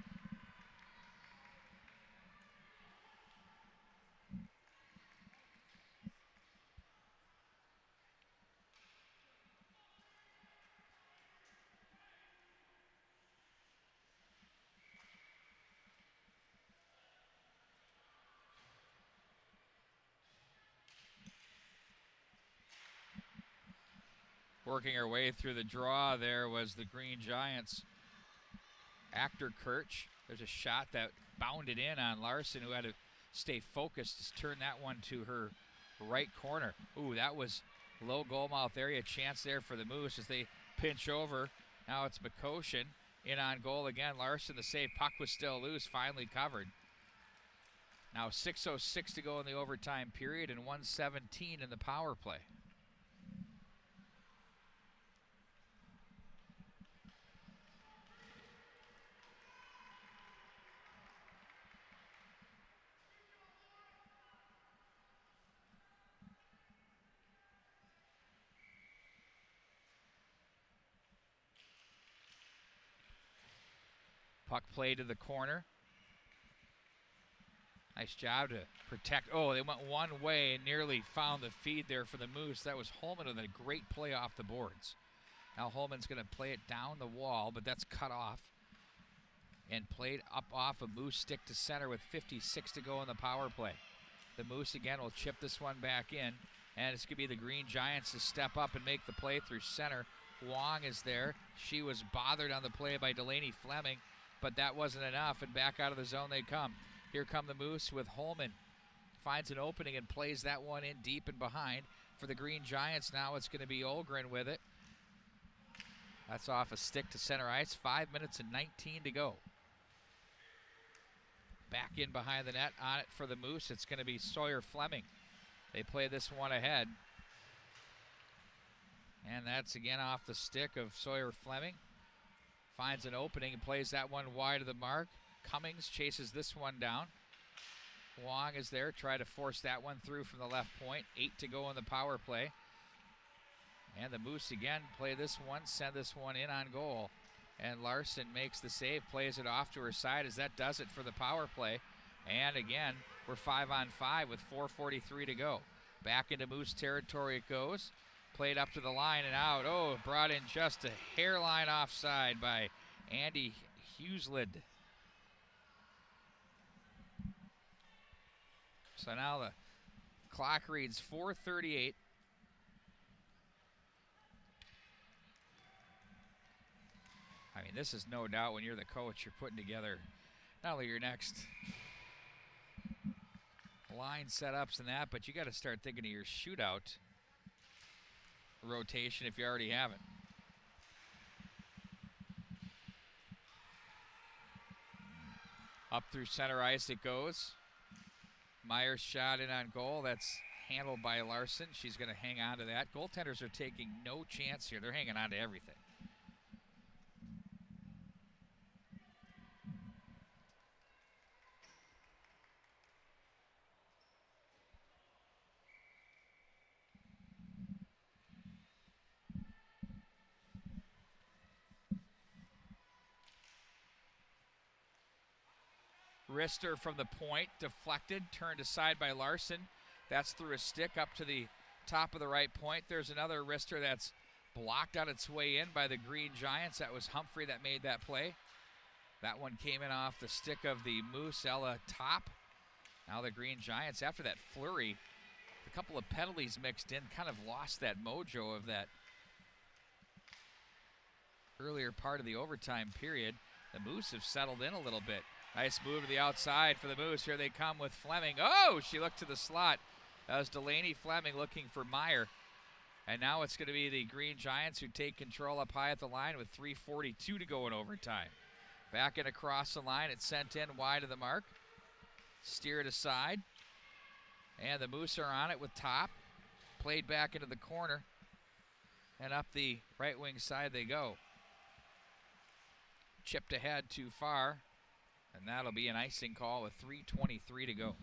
[SPEAKER 1] Working her way through the draw there was the Green Giants. Actor Kirch. There's a shot that bounded in on Larson, who had to stay focused to turn that one to her right corner. Ooh, that was low goal mouth area. Chance there for the Moose as they pinch over. Now it's McCoshen in on goal again. Larson, the save. Puck was still loose, finally covered. Now 6:06 to go in the overtime period and 1:17 in the power play. Puck play to the corner. Nice job to protect. Oh, they went one way and nearly found the feed there for the Moose. That was Holman with a great play off the boards. Now Holman's going to play it down the wall, but that's cut off. and played up off a Moose stick to center with 56 to go in the power play. The Moose again will chip this one back in, and it's going to be the Green Giants to step up and make the play through center. Wong is there. She was bothered on the play by Delaney Fleming, but that wasn't enough, and back out of the zone they come. Here come the Moose with Holman. Finds an opening and plays that one in deep and behind. For the Green Giants now it's going to be Olgren with it. That's off a stick to center ice. 5 minutes and 19 to go. Back in behind the net on it for the Moose. It's going to be Sawyer Fleming. They play this one ahead. And that's again off the stick of Sawyer Fleming. Finds an opening and plays that one wide of the mark. Cummings chases this one down. Wong is there, try to force that one through from the left point. 8 to go in the power play. And the Moose again play this one, send this one in on goal. And Larson makes the save, plays it off to her side as that does it for the power play. And again, we're 5-on-5 with 4:43 to go. Back into Moose territory it goes. Played up to the line and out. Oh, brought in just a hairline offside by Andy Huslid. So now the clock reads 4:38. I mean, this is no doubt when you're the coach, you're putting together not only your next line setups and that, but you got to start thinking of your shootout rotation if you already haven't. Up through center ice it goes. Myers shot in on goal. That's handled by Larson. She's going to hang on to that. Goaltenders are taking no chance here. They're hanging on to everything. Wrister from the point, deflected, turned aside by Larson. That's through a stick up to the top of the right point. There's another wrister that's blocked on its way in by the Green Giants. That was Humphrey that made that play. That one came in off the stick of the Moose, Ella Top. Now the Green Giants, after that flurry, a couple of penalties mixed in, kind of lost that mojo of that earlier part of the overtime period. The Moose have settled in a little bit. Nice move to the outside for the Moose. Here they come with Fleming. Oh, she looked to the slot. That was Delaney Fleming looking for Meyer. And now it's going to be the Green Giants who take control up high at the line with 3:42 to go in overtime. Back and across the line. It's sent in wide of the mark. Steered aside. And the Moose are on it with Top. Played back into the corner. And up the right wing side they go. Chipped ahead too far. And that'll be an icing call with 3:23 to go.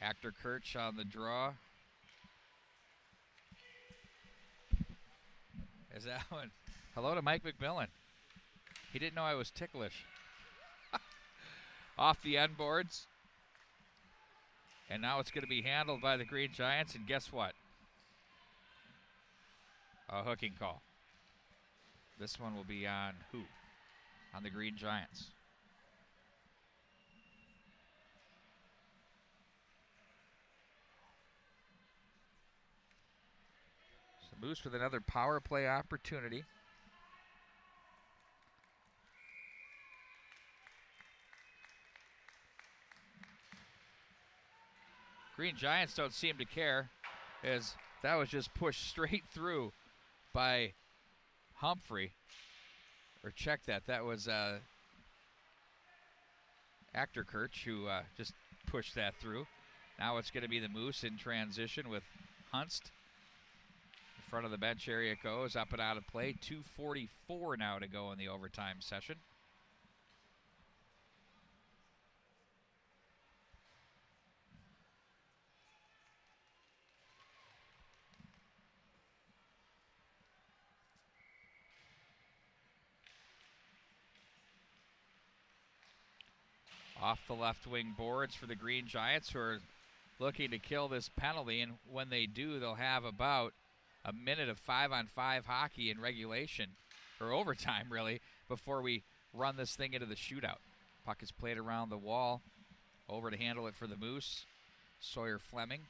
[SPEAKER 1] Actor Kirch on the draw. Is that one? Hello to Mike McMillan. He didn't know I was ticklish. Off the end boards. And now it's going to be handled by the Green Giants. And guess what? A hooking call. This one will be on who? On the Green Giants. Moose with another power play opportunity. Green Giants don't seem to care, as that was just pushed straight through by Humphrey. Or check that. That was Actor Kirch who just pushed that through. Now it's going to be the Moose in transition with Hunst. Front of the bench area it goes, up and out of play. 2:44 now to go in the overtime session. off the left wing boards for the Green Giants, who are looking to kill this penalty, and when they do, they'll have about a minute of 5-on-5 hockey in regulation, or overtime really, before we run this thing into the shootout. Puck is played around the wall. Over to handle it for the Moose, Sawyer Fleming.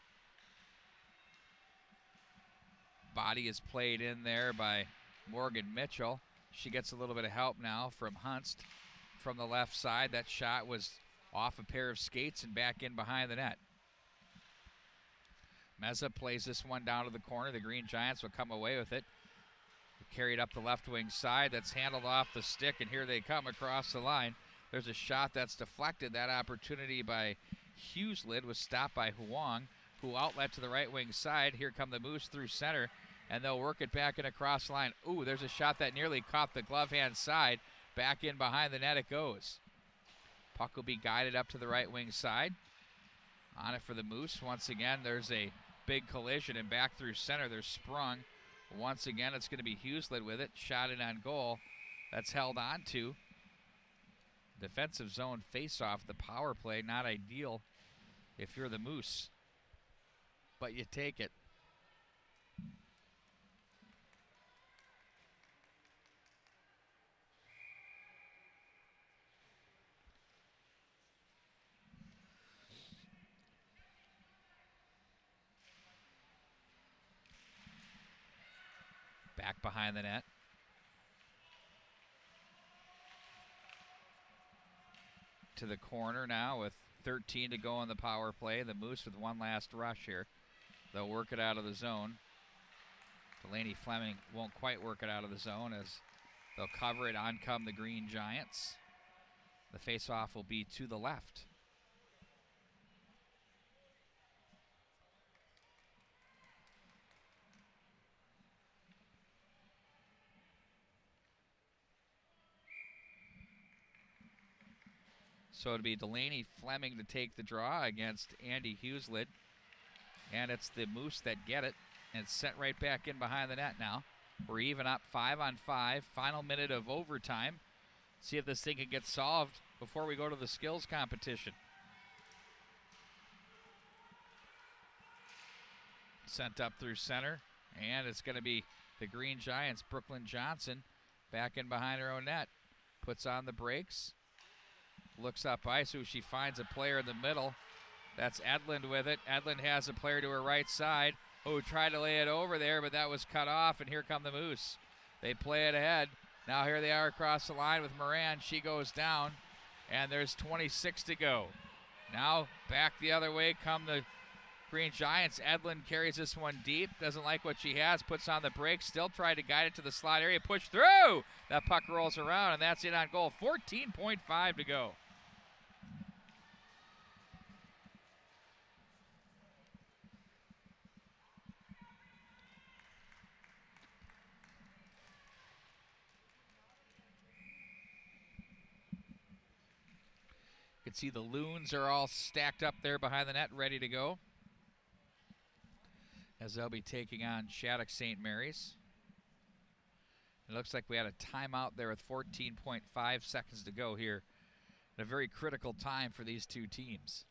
[SPEAKER 1] Body is played in there by Morgan Mitchell. She gets a little bit of help now from Hunst from the left side. That shot was off a pair of skates and back in behind the net. Meza plays this one down to the corner. The Green Giants will come away with it. Carried up the left wing side. That's handled off the stick, and here they come across the line. There's a shot that's deflected. That opportunity by Hughesland was stopped by Huang, who outlet to the right wing side. Here come the Moose through center, and they'll work it back in across the line. Ooh, there's a shot that nearly caught the glove hand side. Back in behind the net it goes. Puck will be guided up to the right wing side. On it for the Moose. Once again, there's a big collision, and back through center, they're sprung. Once again, it's going to be Hughesland with it. Shot in on goal. That's held on to. Defensive zone face-off, the power play, not ideal if you're the Moose, but you take it. Back behind the net. To the corner now with 13 to go on the power play. The Moose with one last rush here. They'll work it out of the zone. Delaney Fleming won't quite work it out of the zone as they'll cover it. On come the Green Giants. The face-off will be to the left. So it'll be Delaney Fleming to take the draw against Andy Hughesland. And it's the Moose that get it. And it's sent right back in behind the net now. We're even up 5-on-5. Final minute of overtime. See if this thing can get solved before we go to the skills competition. Sent up through center. And it's going to be the Green Giants, Brooklyn Johnson, back in behind her own net. Puts on the brakes. Looks up ice, who she finds a player in the middle. That's Edlund with it. Edlund has a player to her right side who tried to lay it over there, but that was cut off, and here come the Moose. They play it ahead. Now here they are across the line with Moran. She goes down, and there's 26 to go. Now back the other way come the Green Giants. Edlund carries this one deep. Doesn't like what she has. Puts on the brakes. Still trying to guide it to the slot area. Push through. That puck rolls around, and that's it on goal. 14.5 to go. You can see the Loons are all stacked up there behind the net, ready to go, as they'll be taking on Shattuck St. Mary's. It looks like we had a timeout there with 14.5 seconds to go here. At a very critical time for these two teams.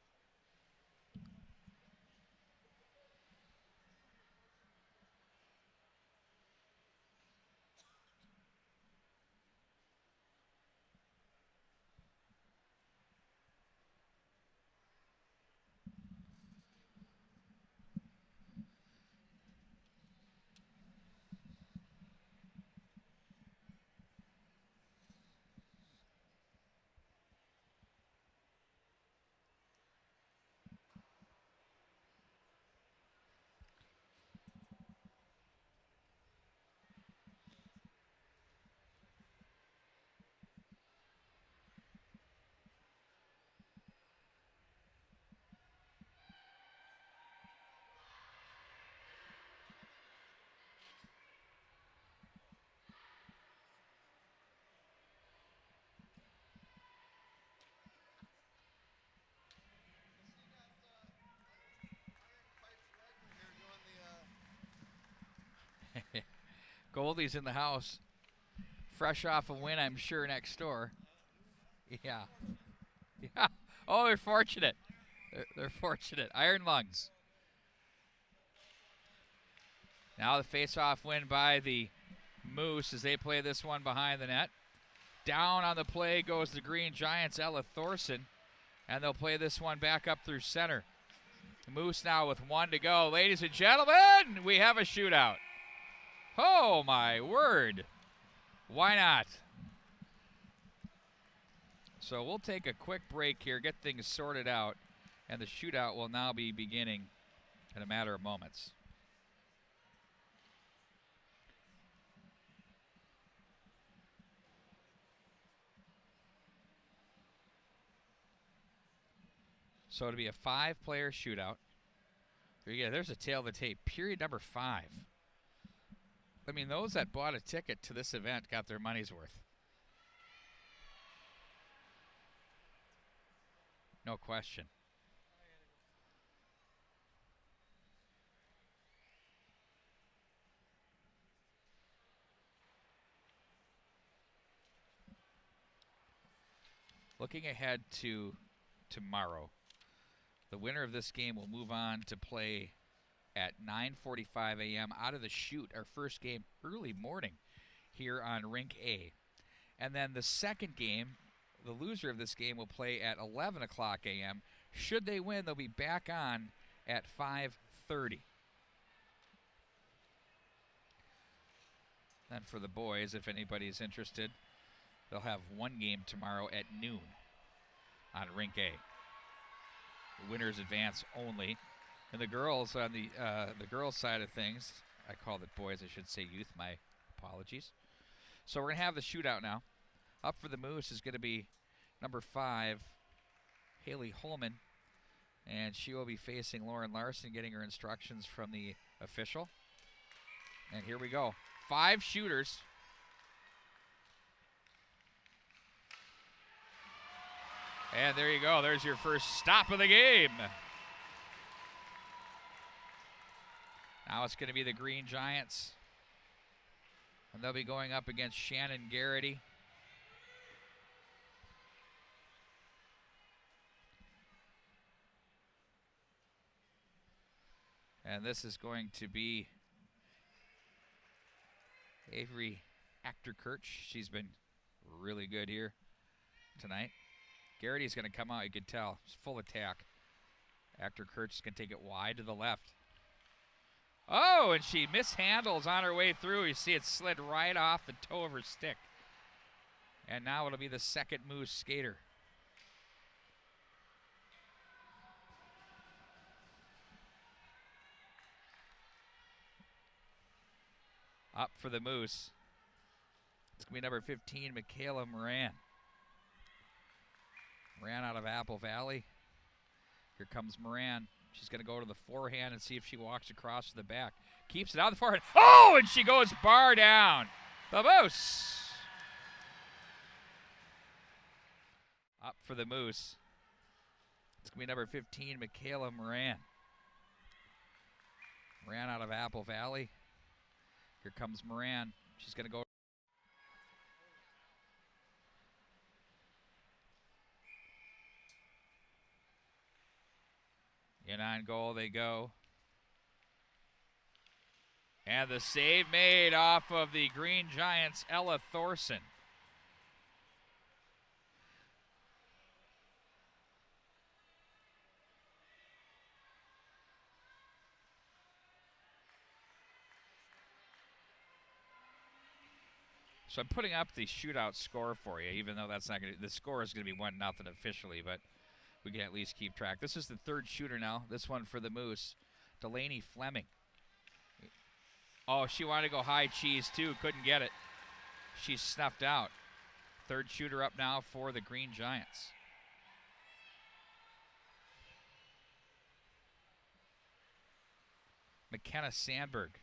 [SPEAKER 1] Goldie's in the house. Fresh off a win, I'm sure, next door. Yeah. Yeah. Oh, they're fortunate. They're fortunate. Iron lungs. Now the face-off win by the Moose as they play this one behind the net. Down on the play goes the Green Giants, Ella Thorson, and they'll play this one back up through center. The Moose now with 1 to go. Ladies and gentlemen, we have a shootout. Oh, my word. Why not? So we'll take a quick break here, get things sorted out, and the shootout will now be beginning in a matter of moments. So it'll be a 5-player shootout. Yeah, there's a tail of the tape. Period number 5. I mean, those that bought a ticket to this event got their money's worth. No question. Looking ahead to tomorrow, the winner of this game will move on to play at 9:45 a.m. out of the chute, our first game early morning here on Rink A. And then the second game, the loser of this game will play at 11 o'clock a.m. Should they win, they'll be back on at 5:30. Then for the boys, if anybody's interested, they'll have one game tomorrow at noon on Rink A. The winners advance only. And the girls on the girls side of things, I called it boys, I should say youth, my apologies. So we're going to have the shootout now. Up for the Moose is going to be number 5, Haley Holman. And she will be facing Lauren Larson, getting her instructions from the official. And here we go. 5 shooters. And there you go. There's your first stop of the game. Now it's going to be the Green Giants. And they'll be going up against Shannon Garrity. And this is going to be Avery Achterkirch. She's been really good here tonight. Garrity's going to come out, you can tell. It's full attack. Achterkirch is going to take it wide to the left. Oh, and she mishandles on her way through. You see it slid right off the toe of her stick. And now it'll be the second Moose skater. Up for the Moose. It's going to be number 15, Michaela Moran. Moran out of Apple Valley. Here comes Moran. She's going to go to the forehand and see if she walks across to the back. Keeps it out of the forehand. Oh, and she goes bar down. The Moose. Up for the Moose. It's going to be number 15, Michaela Moran. Moran out of Apple Valley. Here comes Moran. She's going to go. In on goal they go. And the save made off of the Green Giants, Ella Thorson. So I'm putting up the shootout score for you, even though that's not going to, the score is going to be 1-0 officially, but we can at least keep track. This is the third shooter now. This one for the Moose, Delaney Fleming. Oh, she wanted to go high cheese too, couldn't get it. She's snuffed out. Third shooter up now for the Green Giants. McKenna Sandberg.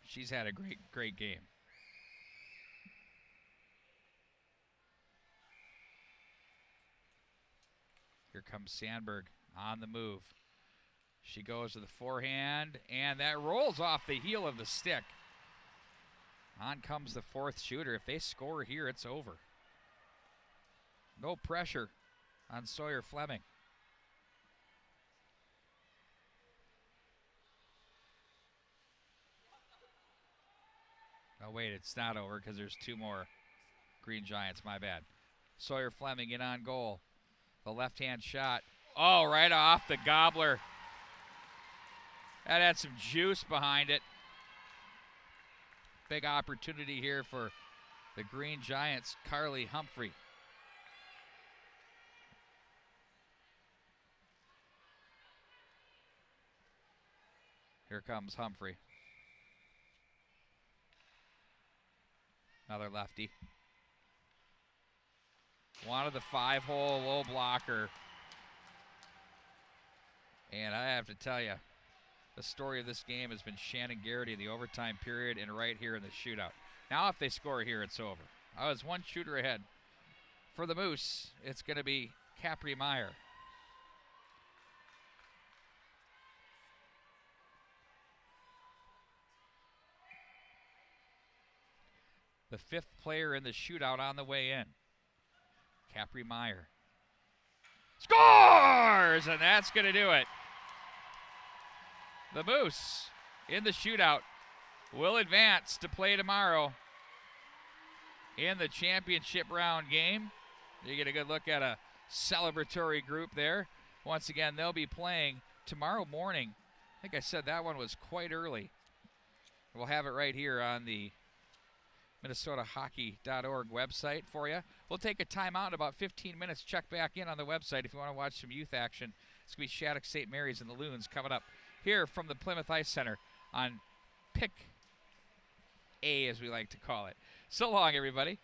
[SPEAKER 1] She's had a great game. Here comes Sandberg on the move. She goes to the forehand, and that rolls off the heel of the stick. On comes the fourth shooter. If they score here, it's over. No pressure on Sawyer Fleming. Oh, wait, it's not over because there's 2 more Green Giants. My bad. Sawyer Fleming in on goal. The left-hand shot. Oh, right off the gobbler. That had some juice behind it. Big opportunity here for the Green Giants, Carly Humphrey. Here comes Humphrey. Another lefty. Wanted the 5-hole low blocker. And I have to tell you, the story of this game has been Shannon Garrity in the overtime period and right here in the shootout. Now if they score here, it's over. I was 1 shooter ahead. For the Moose, it's going to be Capri Meyer. The 5th player in the shootout on the way in. Capri Meyer. Scores! And that's going to do it. The Moose in the shootout will advance to play tomorrow in the championship round game. You get a good look at a celebratory group there. Once again, they'll be playing tomorrow morning. I think I said that one was quite early. We'll have it right here on the MinnesotaHockey.org website for you. We'll take a timeout in about 15 minutes. Check back in on the website if you want to watch some youth action. It's going to be Shattuck St. Mary's and the Loons coming up here from the Plymouth Ice Center on Pick A, as we like to call it. So long, everybody.